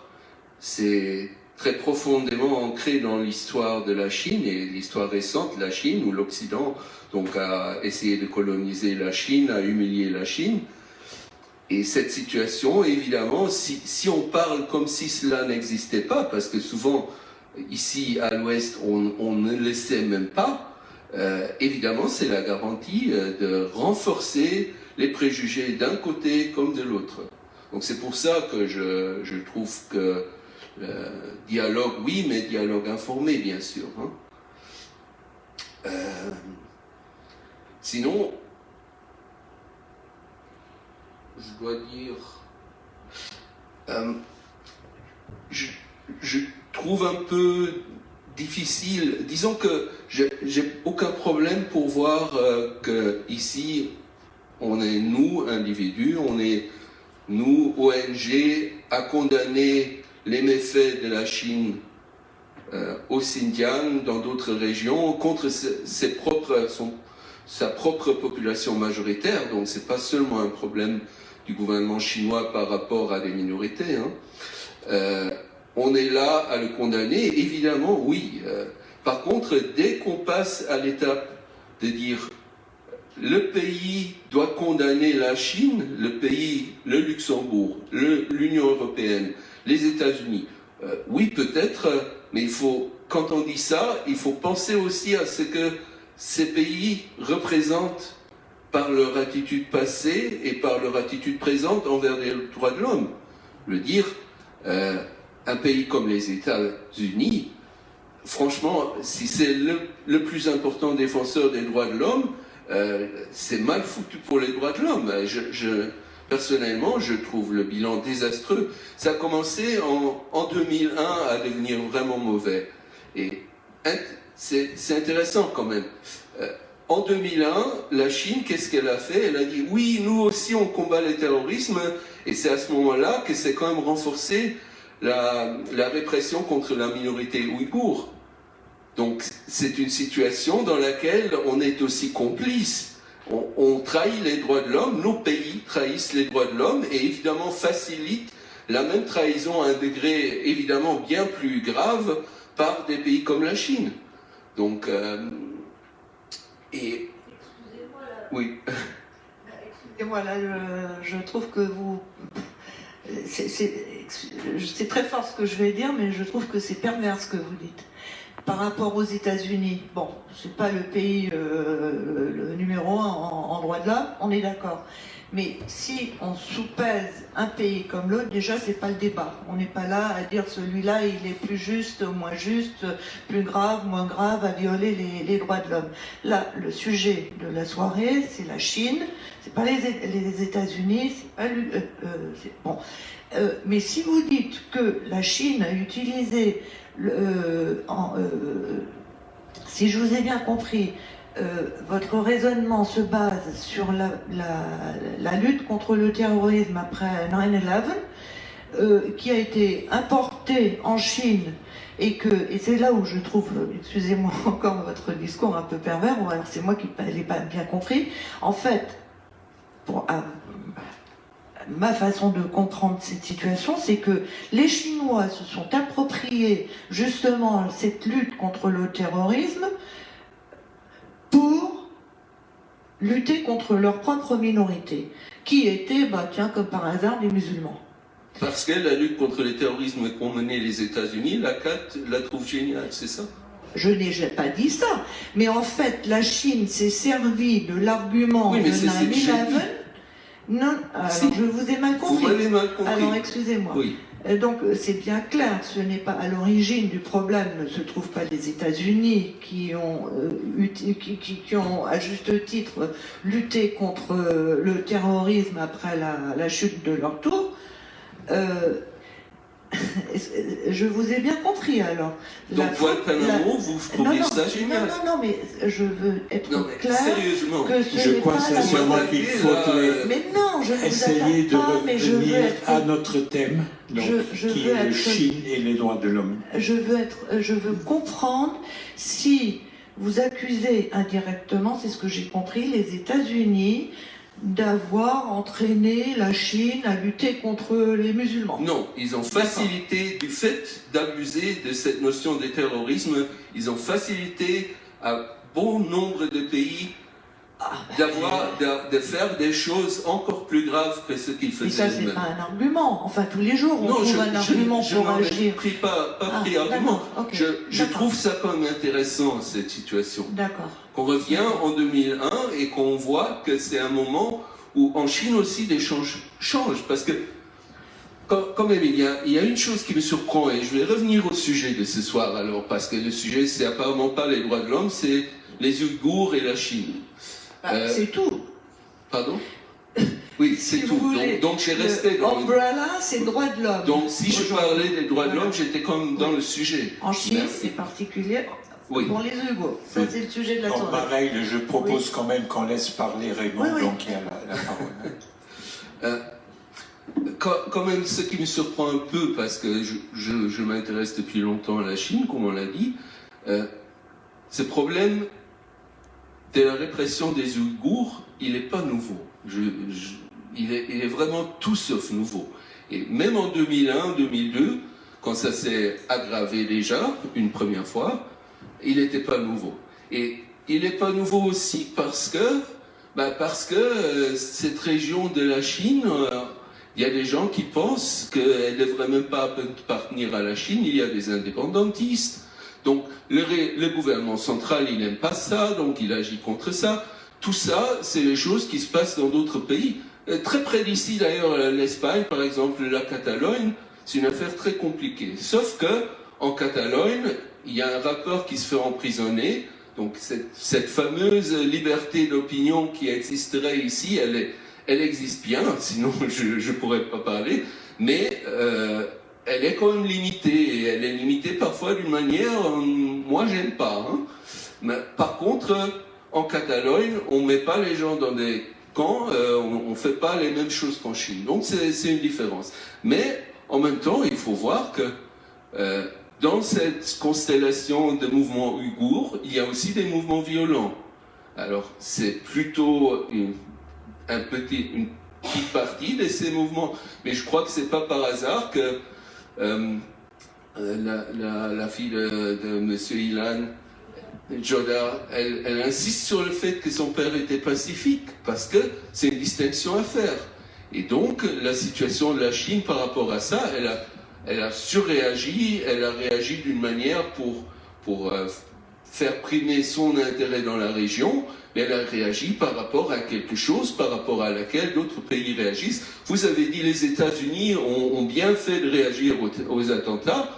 c'est très profondément ancré dans l'histoire de la Chine et l'histoire récente de la Chine, où l'Occident donc a essayé de coloniser la Chine, a humilié la Chine. Et cette situation, évidemment, si on parle comme si cela n'existait pas, parce que souvent, ici à l'Ouest, on ne le sait même pas, évidemment, c'est la garantie de renforcer les préjugés d'un côté comme de l'autre. Donc c'est pour ça que je trouve que dialogue, oui, mais dialogue informé, bien sûr. Hein. Sinon, je dois dire, je trouve un peu difficile, disons que j'ai aucun problème pour voir que ici, on est nous, individus, on est nous, ONG, à condamner les méfaits de la Chine au Xinjiang, dans d'autres régions, contre sa propre population majoritaire. Donc ce n'est pas seulement un problème du gouvernement chinois par rapport à des minorités. Hein. On est là à le condamner, évidemment, oui. Par contre, dès qu'on passe à l'étape de dire le pays doit condamner la Chine, le Luxembourg, l'Union européenne, les États-Unis. Oui, peut-être, mais quand on dit ça, il faut penser aussi à ce que ces pays représentent par leur attitude passée et par leur attitude présente envers les droits de l'homme. Le dire, un pays comme les États-Unis, franchement, si c'est le plus important défenseur des droits de l'homme, c'est mal foutu pour les droits de l'homme. Personnellement, je trouve le bilan désastreux. Ça a commencé en 2001 à devenir vraiment mauvais. Et c'est intéressant quand même. En 2001, la Chine, qu'est-ce qu'elle a fait? Elle a dit, oui, nous aussi on combat le terrorisme, et c'est à ce moment-là que c'est quand même renforcé la répression contre la minorité ouïghour. Donc c'est une situation dans laquelle on est aussi complice. On trahit les droits de l'homme, nos pays trahissent les droits de l'homme et évidemment facilitent la même trahison à un degré évidemment bien plus grave par des pays comme la Chine. Donc, oui. Excusez-moi, là, je trouve que vous... C'est très fort ce que je vais dire, mais je trouve que c'est pervers ce que vous dites. Par rapport aux États-Unis, bon, c'est pas le pays le numéro 1 en droit de l'homme, on est d'accord. Mais si on soupèse un pays comme l'autre, déjà c'est pas le débat. On n'est pas là à dire celui-là il est plus juste, moins juste, plus grave, moins grave, à violer les droits de l'homme. Là, le sujet de la soirée, c'est la Chine, c'est pas les États-Unis, c'est pas bon. Mais si vous dites que la Chine a utilisé si je vous ai bien compris, votre raisonnement se base sur la lutte contre le terrorisme après 9/11, qui a été importée en Chine et c'est là où je trouve, excusez-moi encore votre discours un peu pervers, ou alors c'est moi qui ne l'ai pas bien compris. En fait, ma façon de comprendre cette situation, c'est que les Chinois se sont appropriés justement cette lutte contre le terrorisme pour lutter contre leur propre minorité, qui était, tiens, comme par hasard, les musulmans. Parce que la lutte contre le terrorisme qu'ont mené les États-Unis, la CAT la trouve géniale, c'est ça? Je n'ai pas dit ça, mais en fait, la Chine s'est servie de l'argument de 9/11. Non, alors je vous ai mal compris. Vous m'avez mal compris. Alors excusez-moi. Oui. Donc c'est bien clair, ce n'est pas à l'origine du problème, ne se trouvent pas les États-Unis qui ont à juste titre lutté contre le terrorisme après la chute de leur tour. Je vous ai bien compris alors. Donc Guantanamo, vous trouvez ça génial? Non, mais je veux être clair. Sérieusement, que ce je crois sincèrement qu'il faudrait essayer de revenir à notre thème, donc, qui est la Chine et les droits de l'homme. Je veux comprendre si vous accusez indirectement, c'est ce que j'ai compris, les États-Unis d'avoir entraîné la Chine à lutter contre les musulmans. Non, ils ont facilité, du fait d'abuser de cette notion de terrorisme, ils ont facilité à bon nombre de pays de faire des choses encore plus graves que ce qu'ils faisaient. Mais ça, c'est pas un argument. Enfin, tous les jours, on trouve un argument pour agir. Je n'ai pas pris argument. Okay. Je trouve ça quand même intéressant, cette situation. D'accord. Qu'on revient en 2001 et qu'on voit que c'est un moment où en Chine aussi des choses changent. Parce que, quand même, il y a une chose qui me surprend, et je vais revenir au sujet de ce soir alors, parce que le sujet, c'est apparemment pas les droits de l'homme, c'est les Ouïghours et la Chine. C'est tout. Pardon? Oui, c'est si tout. Donc j'ai resté dans Umbrella, c'est droits de l'homme. Donc si je parlais des droits de l'homme, j'étais comme dans le sujet. En Chine, c'est particulier. Oui. Pour les Ouïghours, ça c'est le sujet de la soirée. Donc pareil, je propose quand même qu'on laisse parler Raymond, donc il y a la parole. Quand même, ce qui me surprend un peu, parce que je m'intéresse depuis longtemps à la Chine, comme on l'a dit, ce problème de la répression des Ouïghours, il n'est pas nouveau. Il est vraiment tout sauf nouveau. Et même en 2001, 2002, quand ça s'est aggravé déjà, une première fois, il n'était pas nouveau. Et il n'est pas nouveau aussi parce que, Parce que cette région de la Chine, il y a des gens qui pensent qu'elle ne devrait même pas appartenir à la Chine. Il y a des indépendantistes. Donc le gouvernement central, il n'aime pas ça, donc il agit contre ça. Tout ça, c'est les choses qui se passent dans d'autres pays. Très près d'ici, d'ailleurs, l'Espagne, par exemple, la Catalogne, c'est une affaire très compliquée. Sauf que en Catalogne, il y a un rappeur qui se fait emprisonner. Donc cette fameuse liberté d'opinion qui existerait ici, elle existe bien, sinon je ne pourrais pas parler, mais elle est quand même limitée, et elle est limitée parfois d'une manière, moi j'aime pas. Hein. Mais, par contre, en Catalogne, on ne met pas les gens dans des camps, on ne fait pas les mêmes choses qu'en Chine. Donc c'est une différence. Mais en même temps, il faut voir que dans cette constellation de mouvements ouïghours, il y a aussi des mouvements violents. Alors, c'est plutôt une petite partie de ces mouvements, mais je crois que c'est pas par hasard que la fille de M. Ilan, Joda, elle insiste sur le fait que son père était pacifique, parce que c'est une distinction à faire. Et donc, la situation de la Chine par rapport à ça, elle a surréagi, elle a réagi d'une manière pour faire primer son intérêt dans la région, mais elle a réagi par rapport à quelque chose, par rapport à laquelle d'autres pays réagissent. Vous avez dit les États-Unis ont bien fait de réagir aux attentats,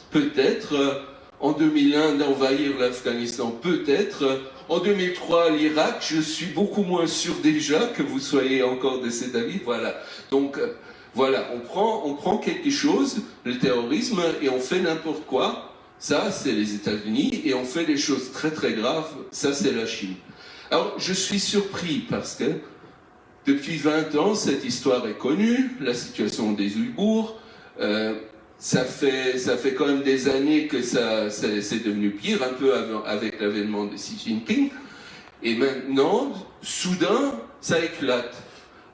peut-être en 2001 d'envahir l'Afghanistan, peut-être en 2003 l'Irak, je suis beaucoup moins sûr déjà que vous soyez encore de cet avis, voilà. Donc, voilà, on prend quelque chose, le terrorisme, et on fait n'importe quoi. Ça, c'est les États-Unis, et on fait des choses très très graves. Ça, c'est la Chine. Alors, je suis surpris parce que depuis 20 ans, cette histoire est connue, la situation des Ouïghours. Ça fait quand même des années que c'est devenu pire, un peu avec l'avènement de Xi Jinping. Et maintenant, soudain, ça éclate.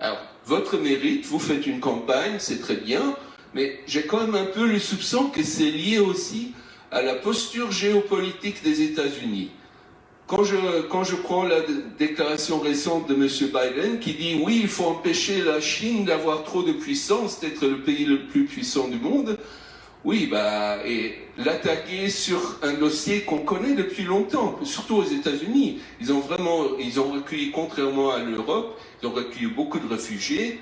Alors, votre mérite, vous faites une campagne, c'est très bien, mais j'ai quand même un peu le soupçon que c'est lié aussi à la posture géopolitique des États-Unis. Quand je prends la déclaration récente de M. Biden qui dit « Oui, il faut empêcher la Chine d'avoir trop de puissance, d'être le pays le plus puissant du monde », oui, et l'attaquer sur un dossier qu'on connaît depuis longtemps, surtout aux États-Unis. Ils ont recueilli, contrairement à l'Europe, ils ont recueilli beaucoup de réfugiés.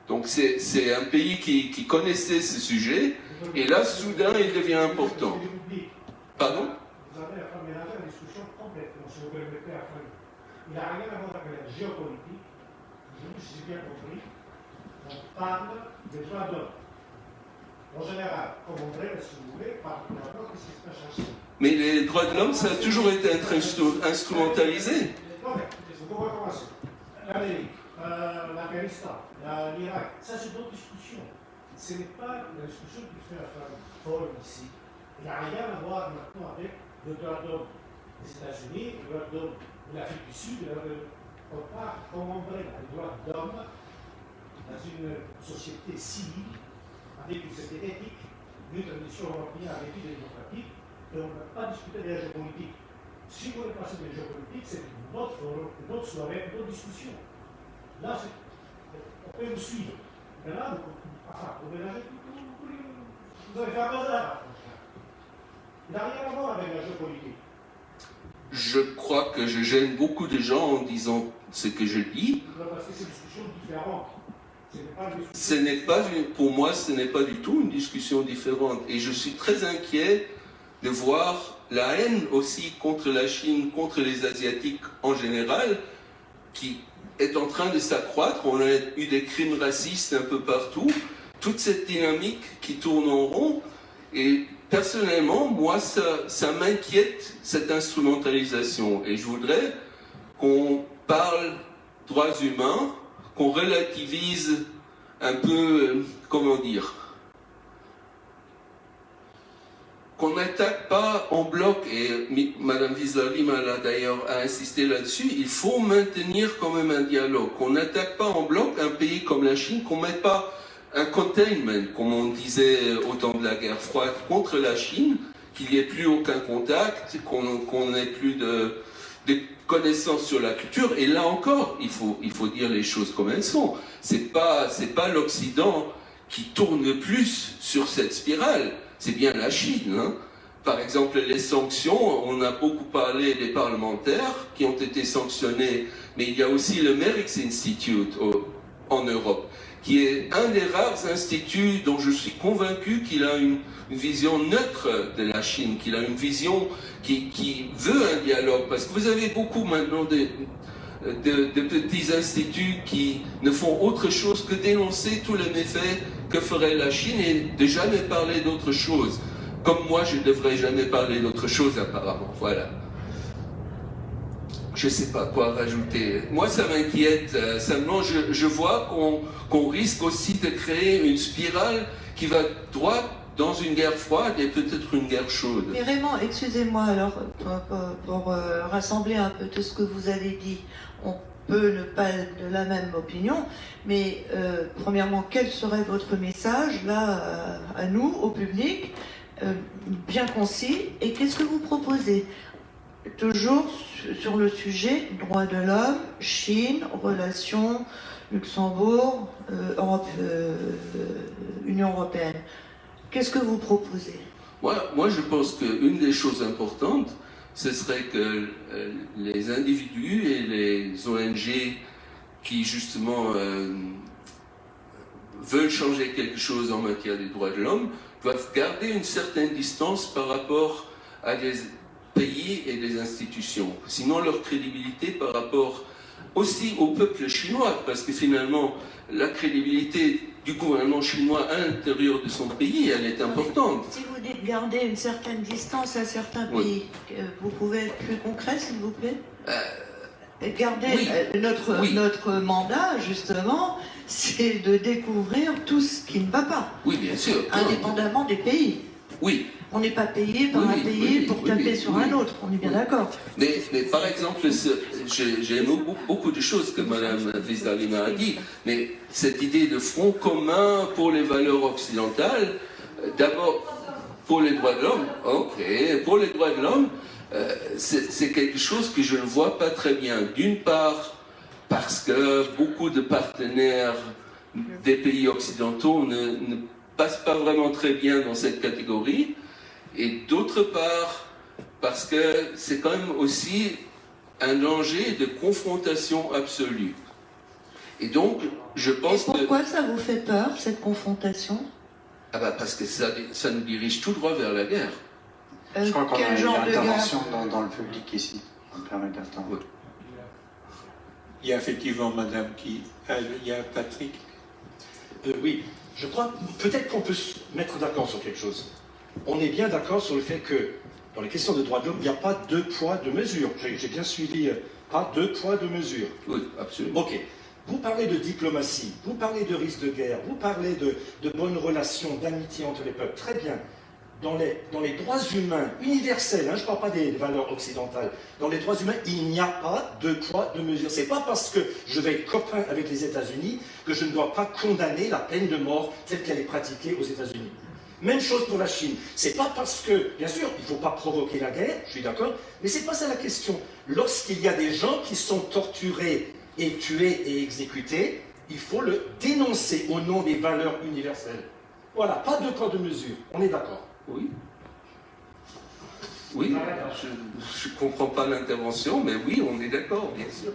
Donc c'est un pays qui connaissait ce sujet, et là, soudain, il devient important. Pardon ? Vous avez mélanger la discussion complètement, si vous permettez à faire. Il n'a rien à voir avec la géopolitique. Si j'ai bien compris, on parle des droits d'homme. En général, comme on dirait, si vous voulez, particulièrement, qu'est-ce qui se passe en Chine? Mais les droits de l'homme, ça a toujours été instrumentalisé. Vous pouvez commencer. L'Amérique, l'Afghanistan, l'Irak, ça c'est d'autres discussions. Ce n'est pas la discussion qui fait à faire forum ici. Il n'a rien à voir maintenant avec le droit d'homme des États-Unis, le droit d'homme de l'Afrique du Sud. On parle comme on dirait les droits d'homme dans une société civile, avec une société éthique, une tradition européenne avec une démocratique, et on ne peut pas discuter de la géopolitique. Si vous voulez passer de la géopolitique, c'est une autre soirée, une autre discussion. Là, on peut vous suivre. Mais là, vous mélangez tout. Vous avez fait un bazar. Il n'a rien à voir avec la géopolitique. Je crois que je gêne beaucoup de gens en disant ce que je dis. Parce que c'est une discussion différente. Pour moi, ce n'est pas du tout une discussion différente. Et je suis très inquiet de voir la haine aussi contre la Chine, contre les Asiatiques en général, qui est en train de s'accroître. On a eu des crimes racistes un peu partout. Toute cette dynamique qui tourne en rond. Et personnellement, moi, ça m'inquiète, cette instrumentalisation. Et je voudrais qu'on parle droits humains, qu'on relativise un peu, comment dire, qu'on n'attaque pas en bloc, et Mme Vizali m'a d'ailleurs insisté là-dessus, il faut maintenir quand même un dialogue, qu'on n'attaque pas en bloc un pays comme la Chine, qu'on ne mette pas un containment, comme on disait au temps de la guerre froide, contre la Chine, qu'il n'y ait plus aucun contact, qu'on n'ait plus de connaissances sur la culture. Et là encore, il faut dire les choses comme elles sont. C'est pas l'Occident qui tourne le plus sur cette spirale, c'est bien la Chine. Hein. Par exemple, les sanctions, on a beaucoup parlé des parlementaires qui ont été sanctionnés, mais il y a aussi le Merix Institute en Europe, qui est un des rares instituts dont je suis convaincu qu'il a une vision neutre de la Chine, qu'il a une vision qui veut un dialogue, parce que vous avez beaucoup maintenant de petits instituts qui ne font autre chose que dénoncer tous les méfaits que ferait la Chine et de jamais parler d'autre chose. Comme moi, je ne devrais jamais parler d'autre chose apparemment. Voilà. Je ne sais pas quoi rajouter. Moi, ça m'inquiète. Seulement, je vois qu'on risque aussi de créer une spirale qui va droit dans une guerre froide et peut-être une guerre chaude. Mais Raymond, excusez-moi, alors, pour rassembler un peu tout ce que vous avez dit, on peut ne pas être de la même opinion, mais premièrement, quel serait votre message, là, à nous, au public, bien concis, et qu'est-ce que vous proposez? Toujours sur le sujet droits de l'homme, Chine, relations, Luxembourg, Union européenne. Qu'est-ce que vous proposez? Moi, je pense qu'une des choses importantes, ce serait que les individus et les ONG qui, justement, veulent changer quelque chose en matière des droits de l'homme, doivent garder une certaine distance par rapport à des pays et des institutions. Sinon, leur crédibilité par rapport aussi au peuple chinois, parce que finalement, la crédibilité du gouvernement chinois à l'intérieur de son pays, elle est importante. Si vous dites garder une certaine distance à certains pays, vous pouvez être plus concret, s'il vous plaît? Garder notre mandat, justement, c'est de découvrir tout ce qui ne va pas. Oui, bien sûr. Indépendamment des pays. Oui. On n'est pas payé par un pays pour taper sur un autre, on est bien d'accord. Mais par exemple, j'aime beaucoup de choses que Mme Vizdarima a dit, mais cette idée de front commun pour les valeurs occidentales, d'abord pour les droits de l'homme, pour les droits de l'homme, c'est quelque chose que je ne vois pas très bien. D'une part, parce que beaucoup de partenaires des pays occidentaux ne passent pas vraiment très bien dans cette catégorie, et d'autre part, parce que c'est quand même aussi un danger de confrontation absolue. Et donc, je pense que... Pourquoi ça vous fait peur, cette confrontation? Parce que ça nous dirige tout droit vers la guerre. Je crois qu'on a une intervention guerre dans le public ici. On me permet d'attendre. Oui. Il y a effectivement madame qui... il y a Patrick. Oui, je crois peut-être qu'on peut se mettre d'accord sur quelque chose. On est bien d'accord sur le fait que dans les questions de droits de l'homme, il n'y a pas deux poids, deux mesures. J'ai bien suivi, pas deux poids, deux mesures. Oui, absolument. Ok. Vous parlez de diplomatie, vous parlez de risque de guerre, vous parlez de bonnes relations, d'amitié entre les peuples. Très bien. Dans les droits humains universels, je ne parle pas des valeurs occidentales, dans les droits humains, il n'y a pas deux poids, deux mesures. Ce n'est pas parce que je vais être copain avec les États-Unis que je ne dois pas condamner la peine de mort telle qu'elle est pratiquée aux États-Unis. Même chose pour la Chine. C'est pas parce que, bien sûr, il ne faut pas provoquer la guerre, je suis d'accord, mais c'est pas ça la question. Lorsqu'il y a des gens qui sont torturés et tués et exécutés, il faut le dénoncer au nom des valeurs universelles. Voilà, pas deux poids, deux mesures. On est d'accord. Oui. Oui, je ne comprends pas l'intervention, mais oui, on est d'accord, bien sûr.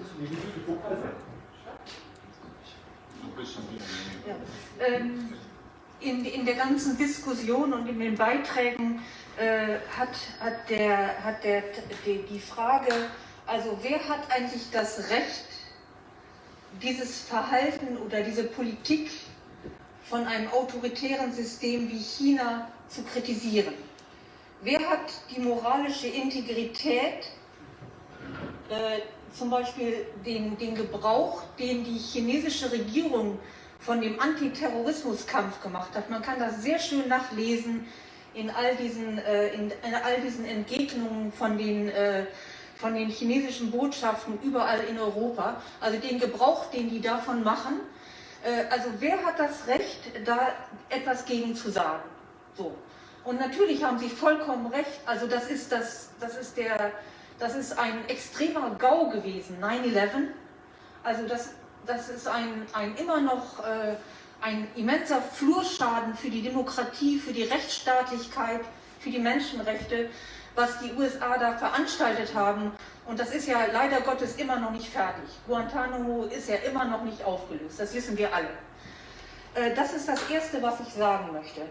In der ganzen Diskussion und in den Beiträgen hat die Frage, also wer hat eigentlich das Recht, dieses Verhalten oder diese Politik von einem autoritären System wie China zu kritisieren? Wer hat die moralische Integrität, zum Beispiel den Gebrauch, den die chinesische Regierung von dem Antiterrorismuskampf gemacht hat? Man kann das sehr schön nachlesen in all diesen Entgegnungen von den chinesischen Botschaften überall in Europa. Also den Gebrauch, den die davon machen. Also wer hat das Recht, da etwas gegen zu sagen? So. Und natürlich haben Sie vollkommen recht, also das ist Das ist ein extremer GAU gewesen, 9/11. Also das ist immer noch ein immenser Flurschaden für die Demokratie, für die Rechtsstaatlichkeit, für die Menschenrechte, was die USA da veranstaltet haben. Und das ist ja leider Gottes immer noch nicht fertig. Guantanamo ist ja immer noch nicht aufgelöst, das wissen wir alle. Das ist das Erste, was ich sagen möchte.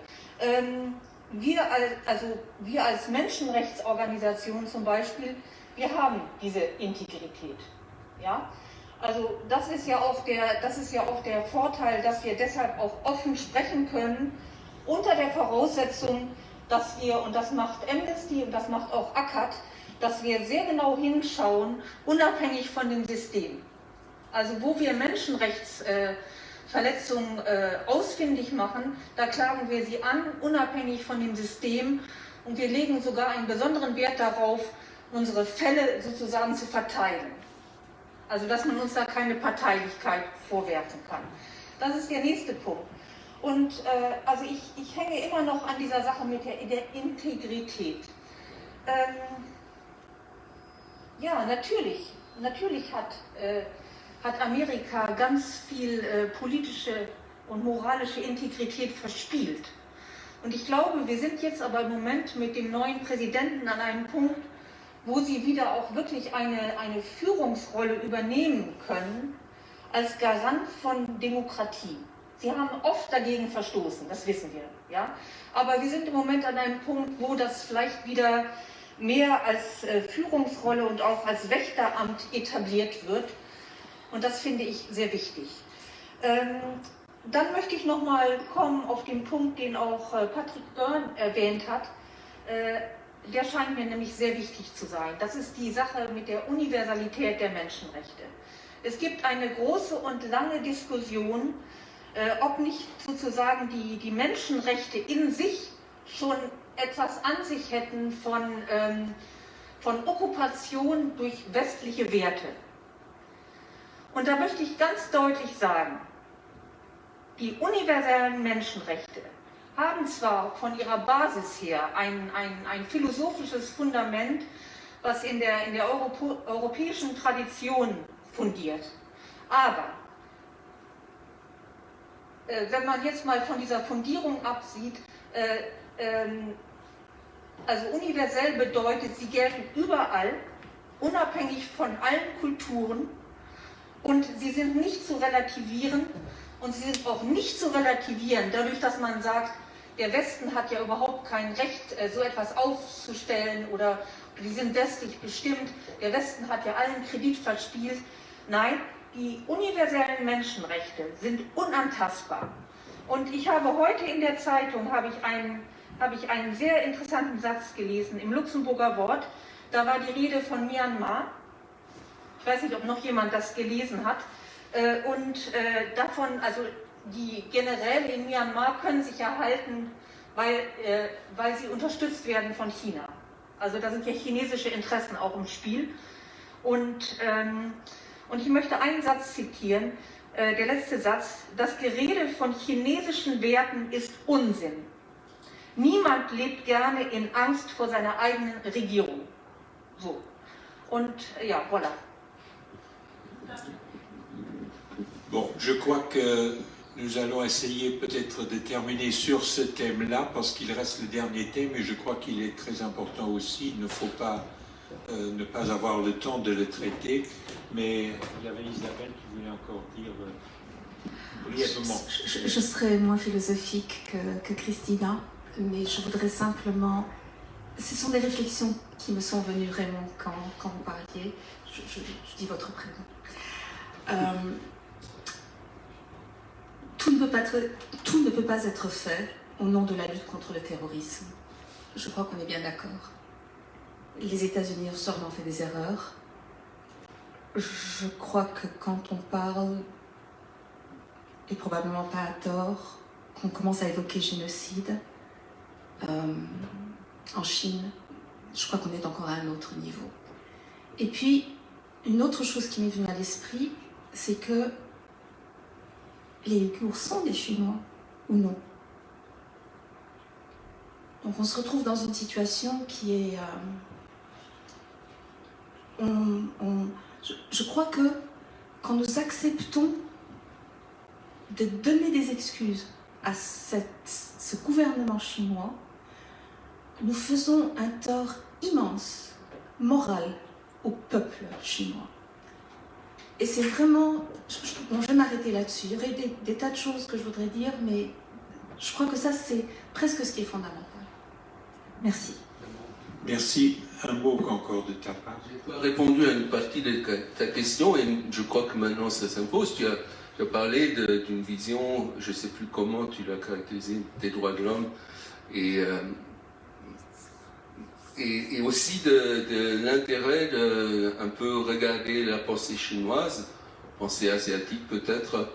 Wir als Menschenrechtsorganisation zum Beispiel, wir haben diese Integrität. Ja? Also das ist ja auch der Vorteil, dass wir deshalb auch offen sprechen können, unter der Voraussetzung, dass wir, und das macht Amnesty und das macht auch ACAT, dass wir sehr genau hinschauen, unabhängig von dem System. Also wo wir Menschenrechtsverletzungen ausfindig machen, da klagen wir sie an, unabhängig von dem System, und wir legen sogar einen besonderen Wert darauf, unsere Fälle sozusagen zu verteilen. Also dass man uns da keine Parteilichkeit vorwerfen kann. Das ist der nächste Punkt. Und also ich hänge immer noch an dieser Sache mit der Integrität. Ja, natürlich hat Amerika ganz viel politische und moralische Integrität verspielt. Und ich glaube, wir sind jetzt aber im Moment mit dem neuen Präsidenten an einem Punkt, wo sie wieder auch wirklich eine Führungsrolle übernehmen können als Garant von Demokratie. Sie haben oft dagegen verstoßen, das wissen wir. Ja? Aber wir sind im Moment an einem Punkt, wo das vielleicht wieder mehr als Führungsrolle und auch als Wächteramt etabliert wird. Und das finde ich sehr wichtig. Dann möchte ich noch mal kommen auf den Punkt, den auch Patrick Byrne erwähnt hat. Der scheint mir nämlich sehr wichtig zu sein. Das ist die Sache mit der Universalität der Menschenrechte. Es gibt eine große und lange Diskussion, ob nicht sozusagen die Menschenrechte in sich schon etwas an sich hätten von Okkupation durch westliche Werte. Und da möchte ich ganz deutlich sagen, die universellen Menschenrechte haben zwar von ihrer Basis her ein philosophisches Fundament, was in der europäischen Tradition fundiert. Aber wenn man jetzt mal von dieser Fundierung absieht, also universell bedeutet, sie gelten überall, unabhängig von allen Kulturen, und sie sind nicht zu relativieren und sie sind auch nicht zu relativieren, dadurch, dass man sagt, der Westen hat ja überhaupt kein Recht, so etwas aufzustellen, oder die sind westlich bestimmt, der Westen hat ja allen Kredit verspielt. Nein, die universellen Menschenrechte sind unantastbar. Und ich habe heute in der Zeitung einen sehr interessanten Satz gelesen im Luxemburger Wort. Da war die Rede von Myanmar. Ich weiß nicht, ob noch jemand das gelesen hat. Davon, also die Generäle in Myanmar können sich erhalten, weil sie unterstützt werden von China. Also da sind ja chinesische Interessen auch im Spiel. Und ich möchte einen Satz zitieren, der letzte Satz: Das Gerede von chinesischen Werten ist Unsinn. Niemand lebt gerne in Angst vor seiner eigenen Regierung. So. Und ja, voilà. Bon, je crois que nous allons essayer peut-être de terminer sur ce thème-là, parce qu'il reste le dernier thème, et je crois qu'il est très important aussi. Il ne faut pas ne pas avoir le temps de le traiter. Mais il y avait Isabelle qui voulait encore dire brièvement. Je serai moins philosophique que Christina, mais je voudrais simplement... Ce sont des réflexions qui me sont venues vraiment quand vous parliez. Je dis votre prénom. Tout ne peut pas être fait au nom de la lutte contre le terrorisme. Je crois qu'on est bien d'accord. Les États-Unis ont sûrement fait des erreurs. Je crois que quand on parle, et probablement pas à tort, qu'on commence à évoquer génocide en Chine, je crois qu'on est encore à un autre niveau. Et puis, une autre chose qui m'est venue à l'esprit, c'est que les Ouïghours sont des Chinois ou non. Donc on se retrouve dans une situation qui est je crois que quand nous acceptons de donner des excuses à ce gouvernement chinois, nous faisons un tort immense, moral, au peuple chinois. Et c'est vraiment... Bon, je vais m'arrêter là-dessus. Il y aurait des tas de choses que je voudrais dire, mais je crois que ça, c'est presque ce qui est fondamental. Merci. Merci. Un mot encore de ta part. J'ai pas répondu à une partie de ta question et je crois que maintenant ça s'impose. Tu as parlé d'une vision, je ne sais plus comment tu l'as caractérisé, des droits de l'homme et aussi de l'intérêt de un peu regarder la pensée chinoise, pensée asiatique peut-être.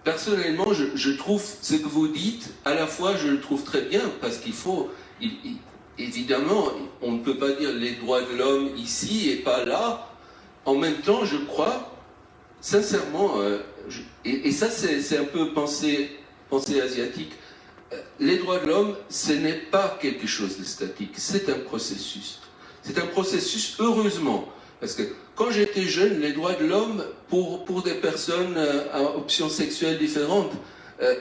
Personnellement, je trouve ce que vous dites, à la fois je le trouve très bien parce qu'il faut... Évidemment, on ne peut pas dire les droits de l'homme ici et pas là. En même temps, je crois, sincèrement, et ça c'est un peu pensée asiatique, les droits de l'homme, ce n'est pas quelque chose de statique, c'est un processus. C'est un processus, heureusement, parce que quand j'étais jeune, les droits de l'homme, pour des personnes à options sexuelles différentes,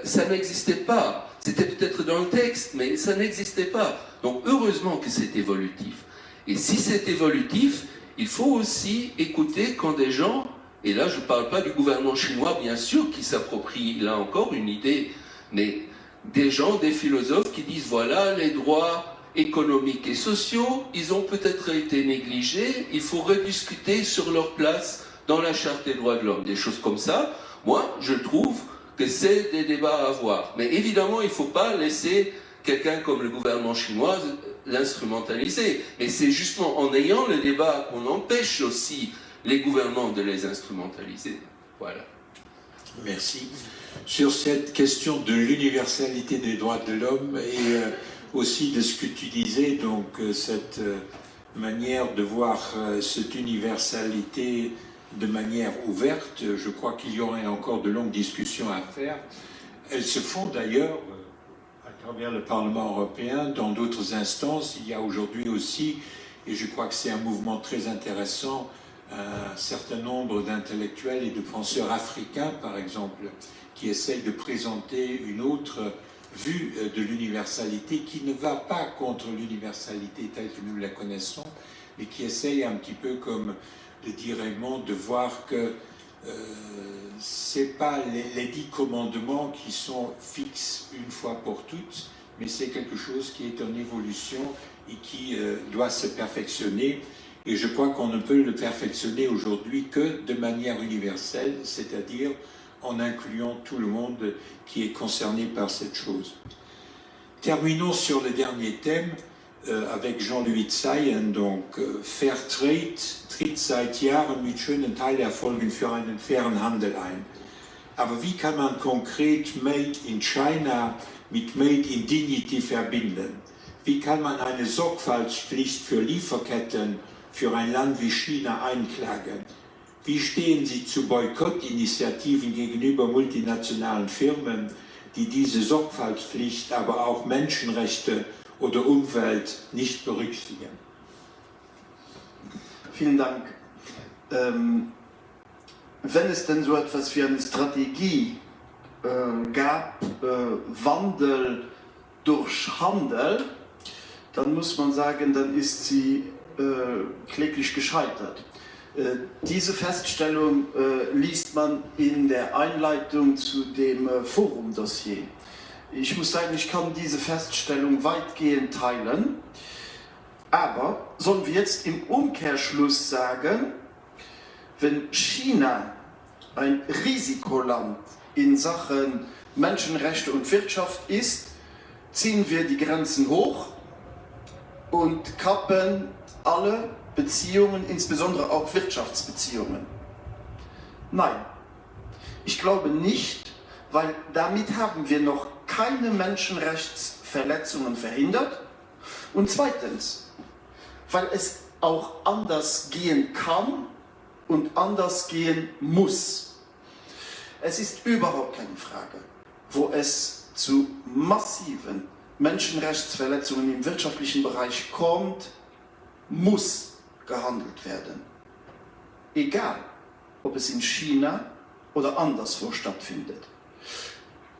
ça n'existait pas. C'était peut-être dans le texte, mais ça n'existait pas. Donc heureusement que c'est évolutif. Et si c'est évolutif, il faut aussi écouter quand des gens, et là je ne parle pas du gouvernement chinois bien sûr, qui s'approprie là encore une idée, mais des gens, des philosophes qui disent voilà les droits économiques et sociaux, ils ont peut-être été négligés, il faut rediscuter sur leur place dans la charte des droits de l'homme, des choses comme ça. Moi, je trouve que c'est des débats à avoir. Mais évidemment, il ne faut pas laisser quelqu'un comme le gouvernement chinois l'instrumentaliser. Mais c'est justement en ayant le débat qu'on empêche aussi les gouvernements de les instrumentaliser. Voilà. Merci. Sur cette question de l'universalité des droits de l'homme et aussi de ce que tu disais, donc cette manière de voir cette universalité de manière ouverte, je crois qu'il y aurait encore de longues discussions à faire. Elles se font d'ailleurs à travers le Parlement européen, dans d'autres instances. Il y a aujourd'hui aussi, et je crois que c'est un mouvement très intéressant, un certain nombre d'intellectuels et de penseurs africains, par exemple, qui essayent de présenter une autre vue de l'universalité qui ne va pas contre l'universalité telle que nous la connaissons, mais qui essaye un petit peu comme le dit Raymond, de voir que ce n'est pas les 10 commandements qui sont fixes une fois pour toutes, mais c'est quelque chose qui est en évolution et qui doit se perfectionner. Et je crois qu'on ne peut le perfectionner aujourd'hui que de manière universelle, c'est-à-dire en incluant tout le monde qui est concerné par cette chose. Terminons sur le dernier thème avec Jean-Louis Zayen, donc Fairtrade tritt seit Jahren mit schönen Teilerfolgen für einen fairen Handel ein. Aber wie kann man konkret Made in China mit Made in Dignity verbinden? Wie kann man eine Sorgfaltspflicht für Lieferketten für ein Land wie China einklagen? Wie stehen Sie zu Boykottinitiativen gegenüber multinationalen Firmen, die diese Sorgfaltspflicht, aber auch Menschenrechte oder Umwelt nicht berücksichtigen? Vielen Dank. Wenn es denn so etwas wie eine Strategie gab, Wandel durch Handel, dann muss man sagen, dann ist sie kläglich gescheitert. Diese Feststellung liest man in der Einleitung zu dem Forum-Dossier. Ich muss sagen, ich kann diese Feststellung weitgehend teilen, aber sollen wir jetzt im Umkehrschluss sagen, wenn China ein Risikoland in Sachen Menschenrechte und Wirtschaft ist, ziehen wir die Grenzen hoch und kappen alle Beziehungen, insbesondere auch Wirtschaftsbeziehungen. Nein, ich glaube nicht, weil damit haben wir noch keine Menschenrechtsverletzungen verhindert. Und zweitens, weil es auch anders gehen kann und anders gehen muss. Es ist überhaupt keine Frage, wo es zu massiven Menschenrechtsverletzungen im wirtschaftlichen Bereich kommt, muss gehandelt werden. Egal, ob es in China oder anderswo stattfindet.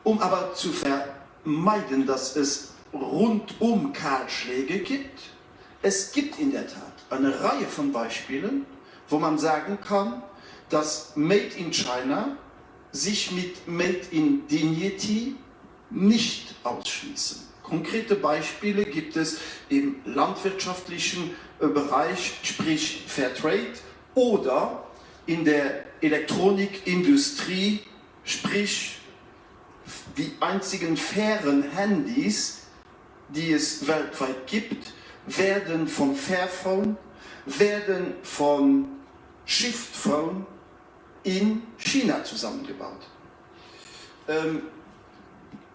Um aber zu vermeiden, dass es rundum Kahlschläge gibt, es gibt in der Tat eine Reihe von Beispielen, wo man sagen kann, dass Made in China sich mit Made in Dignity nicht ausschließen. Konkrete Beispiele gibt es im landwirtschaftlichen Bereich, sprich Fairtrade, oder in der Elektronikindustrie, sprich die einzigen fairen Handys, die es weltweit gibt, werden von Fairphone, werden von Shiftphone in China zusammengebaut.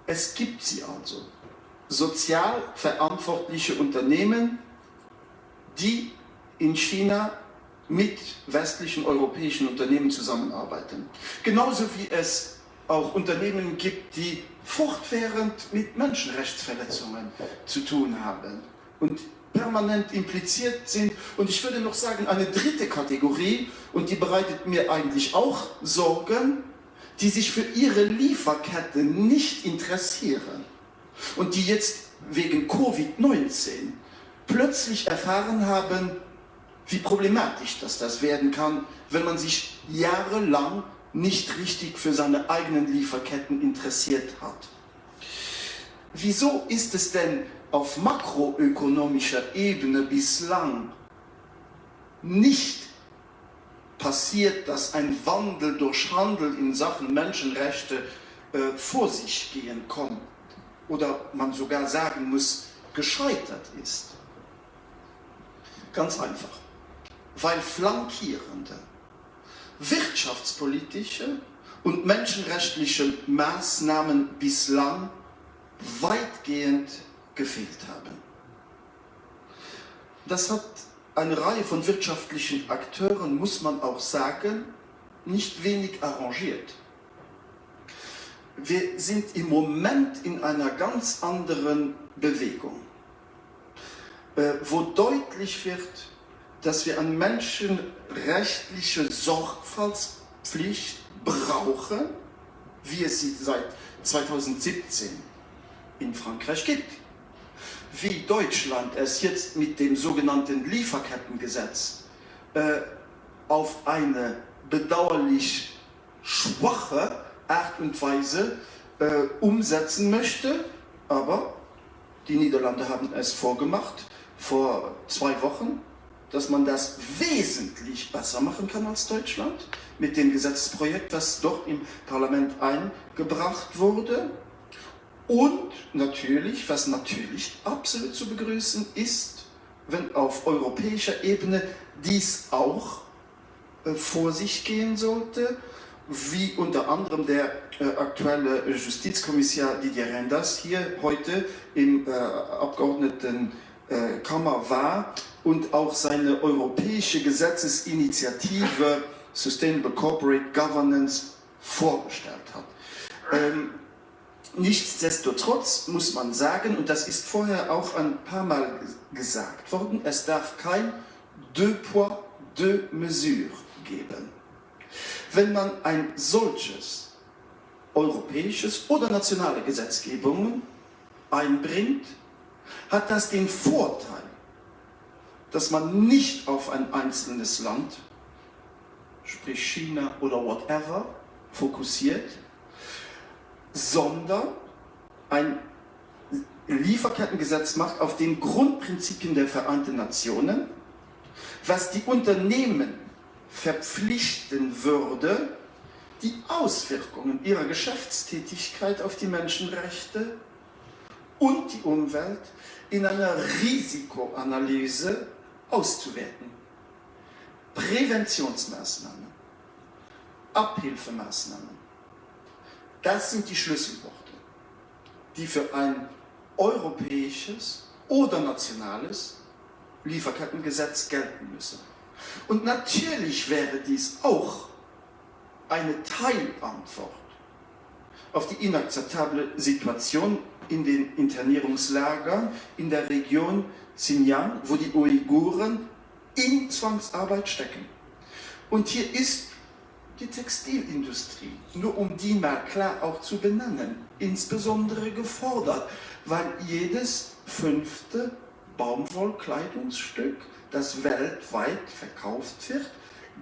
Es gibt sie also. Sozial verantwortliche Unternehmen, die in China mit westlichen europäischen Unternehmen zusammenarbeiten. Genauso wie es auch Unternehmen gibt, die fortwährend mit Menschenrechtsverletzungen zu tun haben und permanent impliziert sind. Und ich würde noch sagen, eine dritte Kategorie, und die bereitet mir eigentlich auch Sorgen, die sich für ihre Lieferkette nicht interessieren und die jetzt wegen Covid-19 plötzlich erfahren haben, wie problematisch das werden kann, wenn man sich jahrelang nicht richtig für seine eigenen Lieferketten interessiert hat. Wieso ist es denn auf makroökonomischer Ebene bislang nicht passiert, dass ein Wandel durch Handel in Sachen Menschenrechte vor sich gehen konnte? Oder man sogar sagen muss, gescheitert ist? Ganz einfach. Weil flankierende wirtschaftspolitische und menschenrechtliche Maßnahmen bislang weitgehend gefehlt haben. Das hat eine Reihe von wirtschaftlichen Akteuren, muss man auch sagen, nicht wenig arrangiert. Wir sind im Moment in einer ganz anderen Bewegung, wo deutlich wird, dass wir eine menschenrechtliche Sorgfaltspflicht brauchen, wie es sie seit 2017 in Frankreich gibt. Wie Deutschland es jetzt mit dem sogenannten Lieferkettengesetz auf eine bedauerlich schwache Art und Weise umsetzen möchte, aber die Niederlande haben es vorgemacht, vor 2 Wochen, dass man das wesentlich besser machen kann als Deutschland, mit dem Gesetzesprojekt, das dort im Parlament eingebracht wurde. Und natürlich, was natürlich absolut zu begrüßen ist, wenn auf europäischer Ebene dies auch vor sich gehen sollte, wie unter anderem der aktuelle Justizkommissar Didier Reynders hier heute im Abgeordnetenkammer war und auch seine europäische Gesetzesinitiative Sustainable Corporate Governance vorgestellt hat. Nichtsdestotrotz muss man sagen, und das ist vorher auch ein paar Mal gesagt worden, es darf kein deux poids, deux mesures geben. Wenn man ein solches europäisches oder nationale Gesetzgebung einbringt, hat das den Vorteil, dass man nicht auf ein einzelnes Land, sprich China oder whatever, fokussiert, sondern ein Lieferkettengesetz macht auf den Grundprinzipien der Vereinten Nationen, was die Unternehmen verpflichten würde, die Auswirkungen ihrer Geschäftstätigkeit auf die Menschenrechte und die Umwelt in einer Risikoanalyse auszuwerten. Präventionsmaßnahmen, Abhilfemaßnahmen, das sind die Schlüsselworte, die für ein europäisches oder nationales Lieferkettengesetz gelten müssen. Und natürlich wäre dies auch eine Teilantwort auf die inakzeptable Situation in den Internierungslagern in der Region Xinjiang, wo die Uiguren in Zwangsarbeit stecken. Und hier ist die Textilindustrie, nur um die mal klar auch zu benennen, insbesondere gefordert, weil jedes 5. Baumwollkleidungsstück, das weltweit verkauft wird,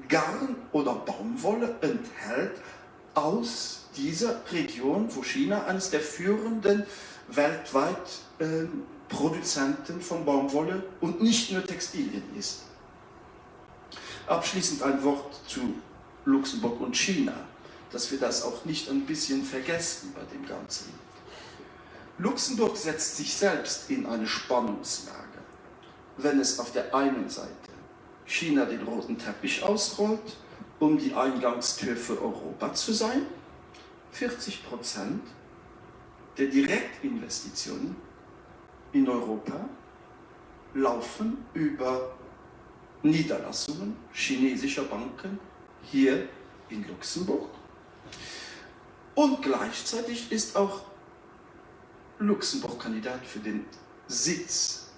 Garn oder Baumwolle enthält aus dieser Region, wo China eines der führenden weltweit Produzenten von Baumwolle und nicht nur Textilien ist. Abschließend ein Wort zu Luxemburg und China, dass wir das auch nicht ein bisschen vergessen bei dem Ganzen. Luxemburg setzt sich selbst in eine Spannungslage, wenn es auf der einen Seite China den roten Teppich ausrollt, um die Eingangstür für Europa zu sein. 40% der Direktinvestitionen in Europa laufen über Niederlassungen chinesischer Banken hier in Luxemburg. Und gleichzeitig ist auch Luxemburg Kandidat für den Sitz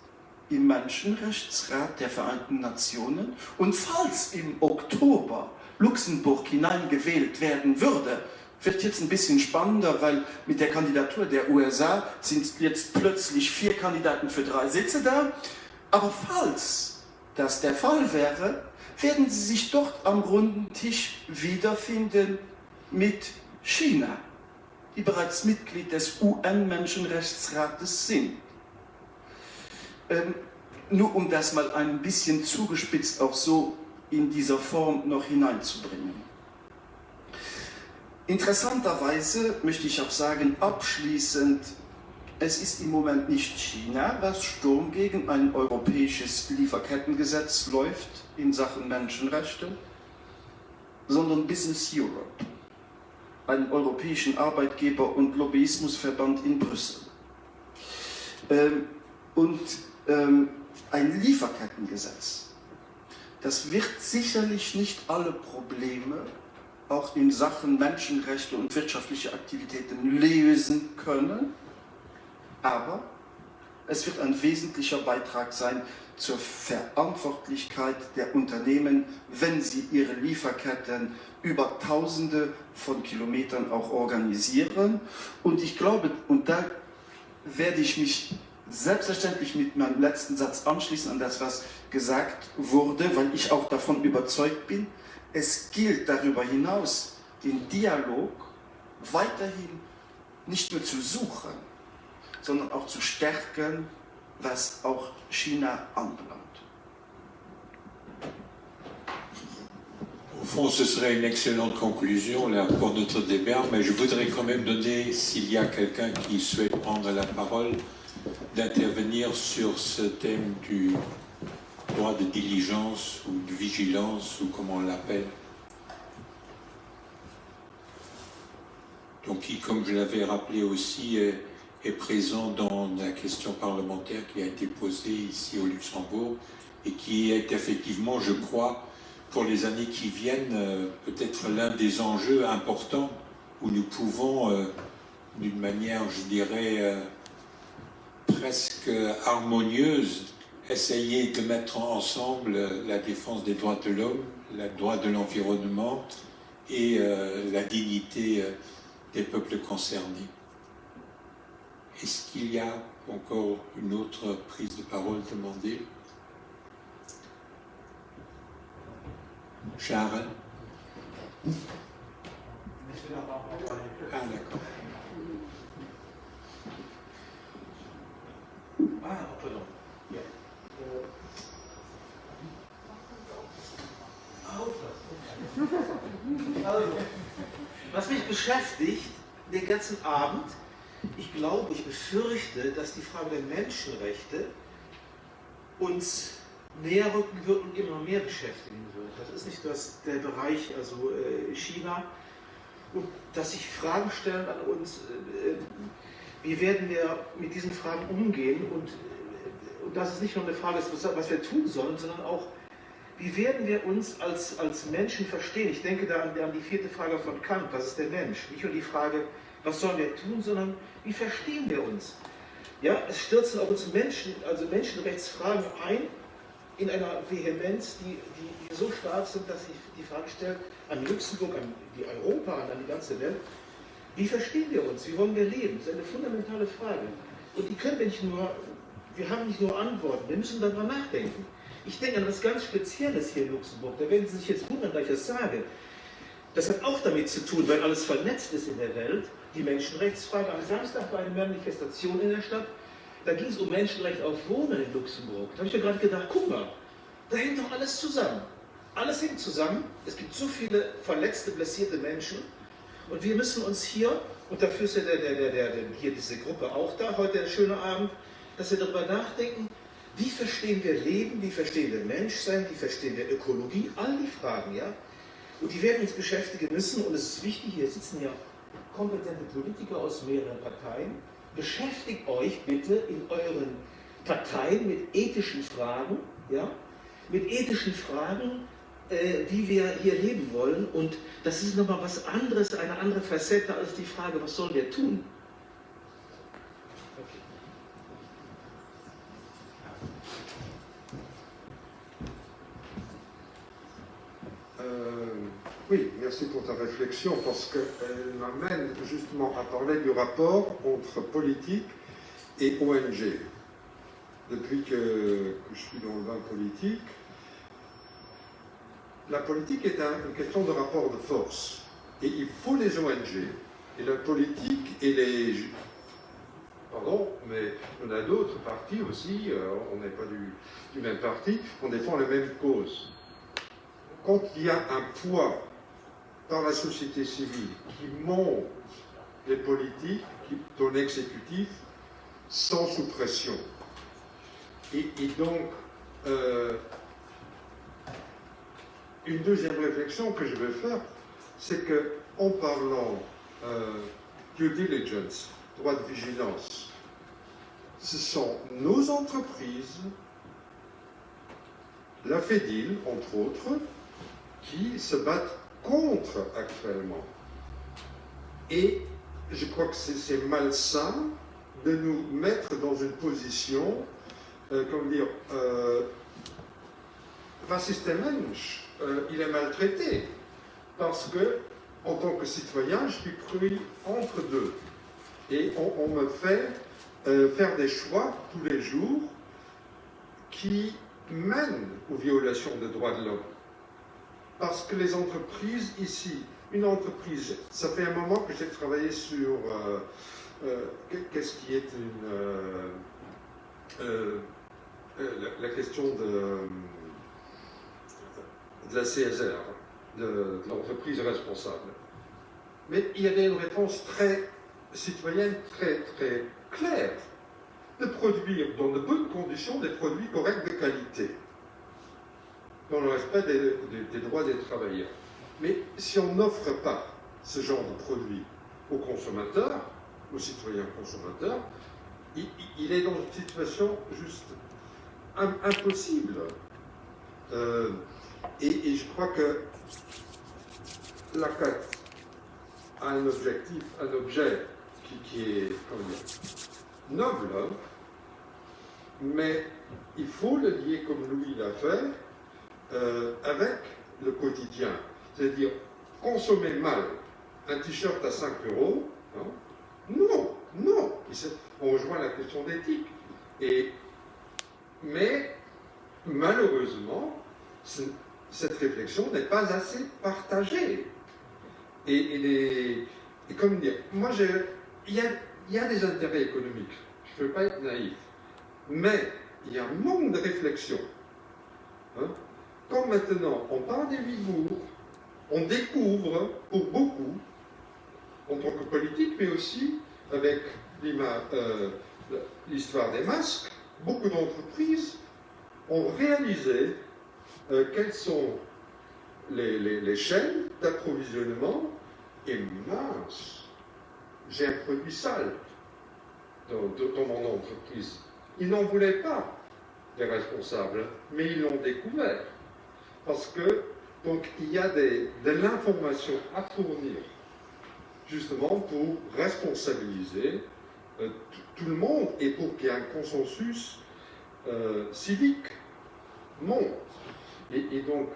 im Menschenrechtsrat der Vereinten Nationen. Und falls im Oktober Luxemburg hineingewählt werden würde, wird jetzt ein bisschen spannender, weil mit der Kandidatur der USA sind jetzt plötzlich 4 Kandidaten für 3 Sitze da. Aber falls das der Fall wäre, werden sie sich dort am runden Tisch wiederfinden mit China, die bereits Mitglied des UN-Menschenrechtsrates sind. Nur um das mal ein bisschen zugespitzt auch so in dieser Form noch hineinzubringen. Interessanterweise möchte ich auch sagen, abschließend, es ist im Moment nicht China, was Sturm gegen ein europäisches Lieferkettengesetz läuft in Sachen Menschenrechte, sondern Business Europe, einen europäischen Arbeitgeber- und Lobbyismusverband in Brüssel. Ein Lieferkettengesetz, das wird sicherlich nicht alle Probleme auch in Sachen Menschenrechte und wirtschaftliche Aktivitäten lösen können, aber es wird ein wesentlicher Beitrag sein zur Verantwortlichkeit der Unternehmen, wenn sie ihre Lieferketten über Tausende von Kilometern auch organisieren. Und ich glaube, und da werde ich mich selbstverständlich mit meinem letzten Satz anschließen an das, was gesagt wurde, weil ich auch davon überzeugt bin, es gilt darüber hinaus, den Dialog weiterhin nicht nur zu suchen, sondern auch zu stärken, was auch China anbelangt. Au fond, ce serait une excellente conclusion là, pour notre débat, mais je voudrais quand même donner, s'il y a quelqu'un qui souhaite prendre la parole, d'intervenir sur ce thème du droit de diligence ou de vigilance, ou comment on l'appelle. Donc qui, comme je l'avais rappelé aussi, est présent dans la question parlementaire qui a été posée ici au Luxembourg et qui est effectivement, je crois, pour les années qui viennent, peut-être l'un des enjeux importants où nous pouvons, d'une manière, je dirais, presque harmonieuse, essayer de mettre ensemble la défense des droits de l'homme, le droit de l'environnement et la dignité des peuples concernés. Est-ce qu'il y a encore une autre prise de parole demandée? Sharon? Ah, d'accord. Ah, pardon. Ja. Also, was mich beschäftigt den ganzen Abend, ich glaube, ich befürchte, dass die Frage der Menschenrechte uns näher rücken wird und immer mehr beschäftigen wird. Das ist nicht der Bereich, also China, und dass sich Fragen stellen an uns, wie werden wir mit diesen Fragen umgehen und dass es nicht nur eine Frage ist, was wir tun sollen, sondern auch, wie werden wir uns als Menschen verstehen. Ich denke da an die 4. Frage von Kant, was ist der Mensch? Nicht nur die Frage, was sollen wir tun, sondern wie verstehen wir uns? Ja, es stürzen auf uns Menschenrechtsfragen ein in einer Vehemenz, die so stark sind, dass sich die Frage stellt, an Luxemburg, an die Europa, an die ganze Welt, wie verstehen wir uns, wie wollen wir leben? Das ist eine fundamentale Frage. Und die können wir nicht nur, wir haben nicht nur Antworten, wir müssen darüber nachdenken. Ich denke an etwas ganz Spezielles hier in Luxemburg, da werden Sie sich jetzt wundern, dass ich das sage. Das hat auch damit zu tun, weil alles vernetzt ist in der Welt, die Menschenrechtsfrage. Am Samstag war eine Manifestation in der Stadt, da ging es um Menschenrecht auf Wohnen in Luxemburg. Da habe ich mir gerade gedacht, guck mal, da hängt doch alles zusammen. Alles hängt zusammen, es gibt so viele verletzte, blessierte Menschen und wir müssen uns hier, und dafür ist ja hier diese Gruppe auch da, heute ein schöner Abend, dass wir darüber nachdenken, wie verstehen wir Leben, wie verstehen wir Menschsein, wie verstehen wir Ökologie, all die Fragen, ja. Und die werden uns beschäftigen müssen und es ist wichtig, hier sitzen ja kompetente Politiker aus mehreren Parteien, beschäftigt euch bitte in euren Parteien mit ethischen Fragen, ja, mit ethischen Fragen, wie wir hier leben wollen. Und das ist nochmal was anderes, eine andere Facette als die Frage, was sollen wir tun? Oui, merci pour ta réflexion, parce qu'elle m'amène justement à parler du rapport entre politique et ONG. Depuis que je suis dans le bain politique, la politique est une question de rapport de force. Et il faut les ONG. Et la politique et les... Pardon, mais on a d'autres partis aussi, on n'est pas du même parti, on défend les mêmes causes. Quand il y a un poids dans la société civile qui monte les politiques, dans l'exécutif, sans sous pression. Et donc, une deuxième réflexion que je vais faire, c'est qu'en parlant due diligence, droit de vigilance, ce sont nos entreprises, la FEDIL, entre autres, qui se battent contre actuellement. Et je crois que c'est malsain de nous mettre dans une position, comment dire, Rassismensch, il est maltraité, parce que, en tant que citoyen, je suis pris entre deux. Et on me fait faire des choix tous les jours qui mènent aux violations des droits de l'homme. Parce que les entreprises ici, une entreprise, ça fait un moment que j'ai travaillé sur qu'est-ce qui est la question de la CSR, de l'entreprise responsable. Mais il y avait une réponse très citoyenne, très claire, de produire dans de bonnes conditions des produits corrects de qualité, dans le respect des droits des travailleurs. Mais si on n'offre pas ce genre de produit aux consommateurs, aux citoyens consommateurs, il est dans une situation juste impossible. Et je crois que la CAT a un objectif, un objet qui est, comment dire, noble, mais il faut le lier, comme Louis l'a fait, avec le quotidien. C'est-à-dire, consommer mal un t-shirt à 5 €, non, on rejoint la question d'éthique. Mais, malheureusement, cette réflexion n'est pas assez partagée. Et comment dire, moi, il y a des intérêts économiques, je ne veux pas être naïf, mais il y a un manque de réflexion. Quand maintenant on parle des Ouïghours, on découvre pour beaucoup, en tant que politique, mais aussi avec l'histoire des masques, beaucoup d'entreprises ont réalisé quelles sont les chaînes d'approvisionnement, et mince, j'ai un produit sale dans mon entreprise. Ils n'en voulaient pas, les responsables, mais ils l'ont découvert. Parce que, donc, il y a de l'information à fournir, justement pour responsabiliser tout le monde et pour qu'il y ait un consensus civique monte. Et donc,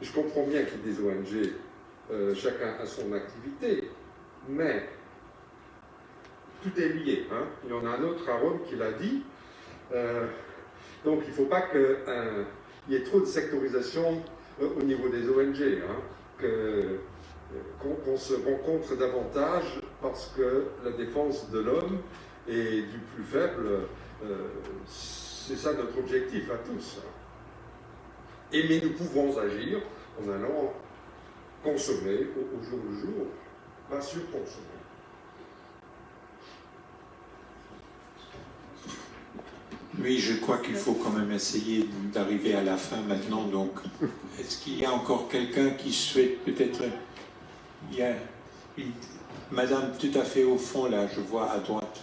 je comprends bien qu'il y ait des ONG, chacun a son activité, mais tout est lié. Hein. Il y en a un autre à Rome qui l'a dit. Donc il ne faut pas qu'il y ait trop de sectorisation au niveau des ONG, hein, qu'on se rencontre davantage parce que la défense de l'homme et du plus faible, c'est ça notre objectif à tous. Mais nous pouvons agir en allant consommer au jour le jour, pas surconsommer. Oui, je crois qu'il faut quand même essayer d'arriver à la fin maintenant. Donc, est-ce qu'il y a encore quelqu'un qui souhaite peut-être... Il y a une madame tout à fait au fond, là, je vois à droite.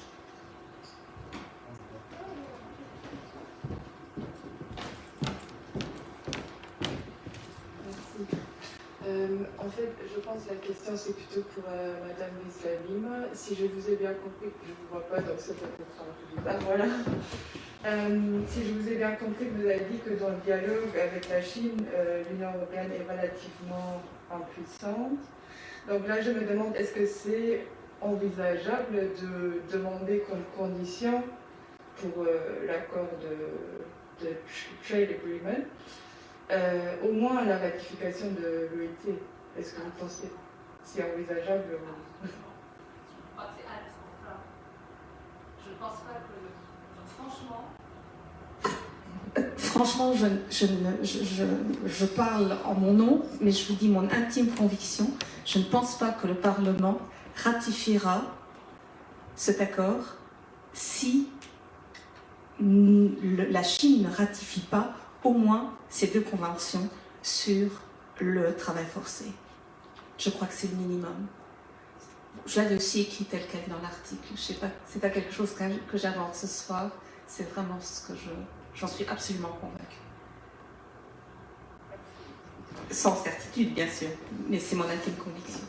En fait, je pense que la question c'est plutôt pour Madame Islamim. Si je vous ai bien compris, je ne vous vois pas, donc c'est peut-être un peu bizarre, voilà. Si je vous ai bien compris, vous avez dit que dans le dialogue avec la Chine, l'Union européenne est relativement impuissante. Donc là, je me demande, est-ce que c'est envisageable de demander comme condition pour l'accord de Trade Agreement au moins la ratification de l'OIT? Est-ce que vous pensez que c'est envisageable? Je ne pense pas que... Franchement, je parle en mon nom, mais je vous dis mon intime conviction, je ne pense pas que le Parlement ratifiera cet accord si la Chine ne ratifie pas au moins ces deux conventions sur le travail forcé. Je crois que c'est le minimum. Je l'avais aussi écrit tel quel dans l'article. Je sais pas, c'est pas quelque chose que j'invente ce soir. C'est vraiment ce que j'en suis absolument convaincue. Sans certitude, bien sûr, mais c'est mon intime conviction.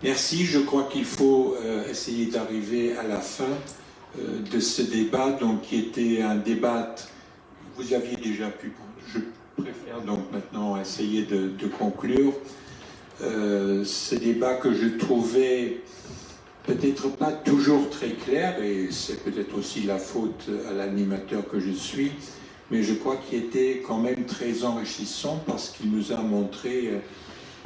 Merci. Je crois qu'il faut essayer d'arriver à la fin de ce débat, donc qui était un débat. Vous aviez déjà pu. Je préfère donc maintenant essayer de conclure ce débat que je trouvais peut-être pas toujours très clair, et c'est peut-être aussi la faute à l'animateur que je suis, mais je crois qu'il était quand même très enrichissant parce qu'il nous a montré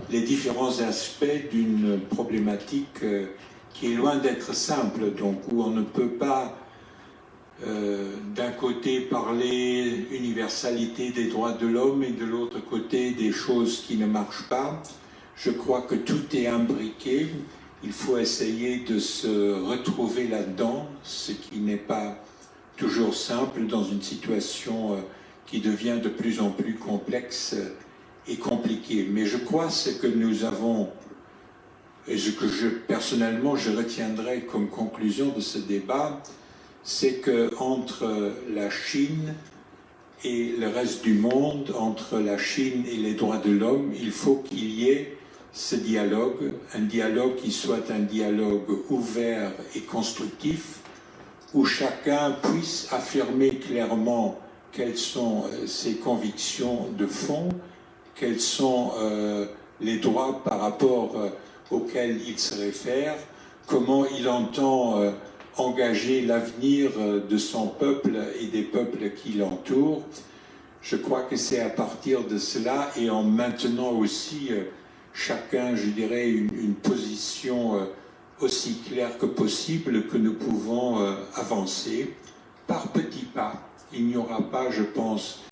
les différents aspects d'une problématique qui est loin d'être simple, donc où on ne peut pas d'un côté parler universalité des droits de l'homme et de l'autre côté des choses qui ne marchent pas. Je crois que tout est imbriqué. Il faut essayer de se retrouver là-dedans, ce qui n'est pas toujours simple dans une situation qui devient de plus en plus complexe et compliquée. Mais je crois ce que nous avons, et ce que personnellement je retiendrai comme conclusion de ce débat, c'est qu'entre la Chine et le reste du monde, entre la Chine et les droits de l'homme, il faut qu'il y ait ce dialogue, un dialogue qui soit un dialogue ouvert et constructif, où chacun puisse affirmer clairement quelles sont ses convictions de fond, quels sont les droits par rapport auxquels il se réfère, comment il entend engager l'avenir de son peuple et des peuples qui l'entourent. Je crois que c'est à partir de cela, et en maintenant aussi chacun, je dirais, une position aussi claire que possible, que nous pouvons avancer par petits pas. Il n'y aura pas, je pense,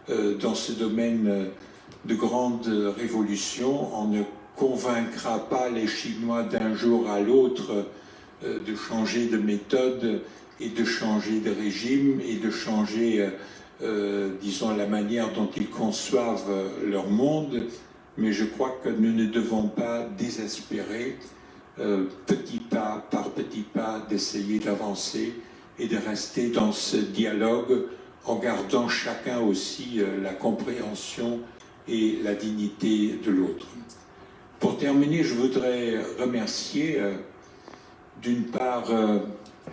dans ce domaine de grande révolution. On ne convaincra pas les Chinois d'un jour à l'autre de changer de méthode et de changer de régime et de changer, disons, la manière dont ils conçoivent leur monde. Mais je crois que nous ne devons pas désespérer, petit pas par petit pas, d'essayer d'avancer et de rester dans ce dialogue en gardant chacun aussi la compréhension et la dignité de l'autre. Pour terminer, je voudrais remercier d'une part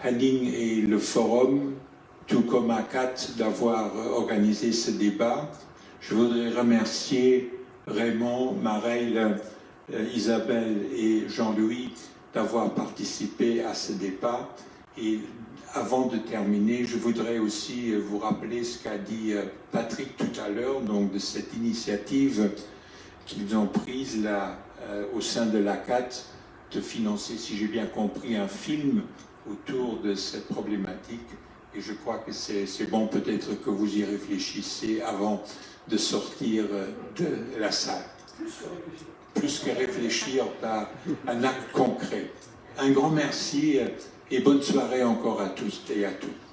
Henning et le Forum tout comme ACAT, d'avoir organisé ce débat. Je voudrais remercier Raymond, Mareille, Isabelle et Jean-Louis d'avoir participé à ce débat. Et avant de terminer, je voudrais aussi vous rappeler ce qu'a dit Patrick tout à l'heure, donc de cette initiative qu'ils ont prise là, au sein de l'ACAT, de financer, si j'ai bien compris, un film autour de cette problématique. Et je crois que c'est bon peut-être que vous y réfléchissez avant de sortir de la salle. Plus que réfléchir par un acte concret. Un grand merci et bonne soirée encore à tous et à toutes.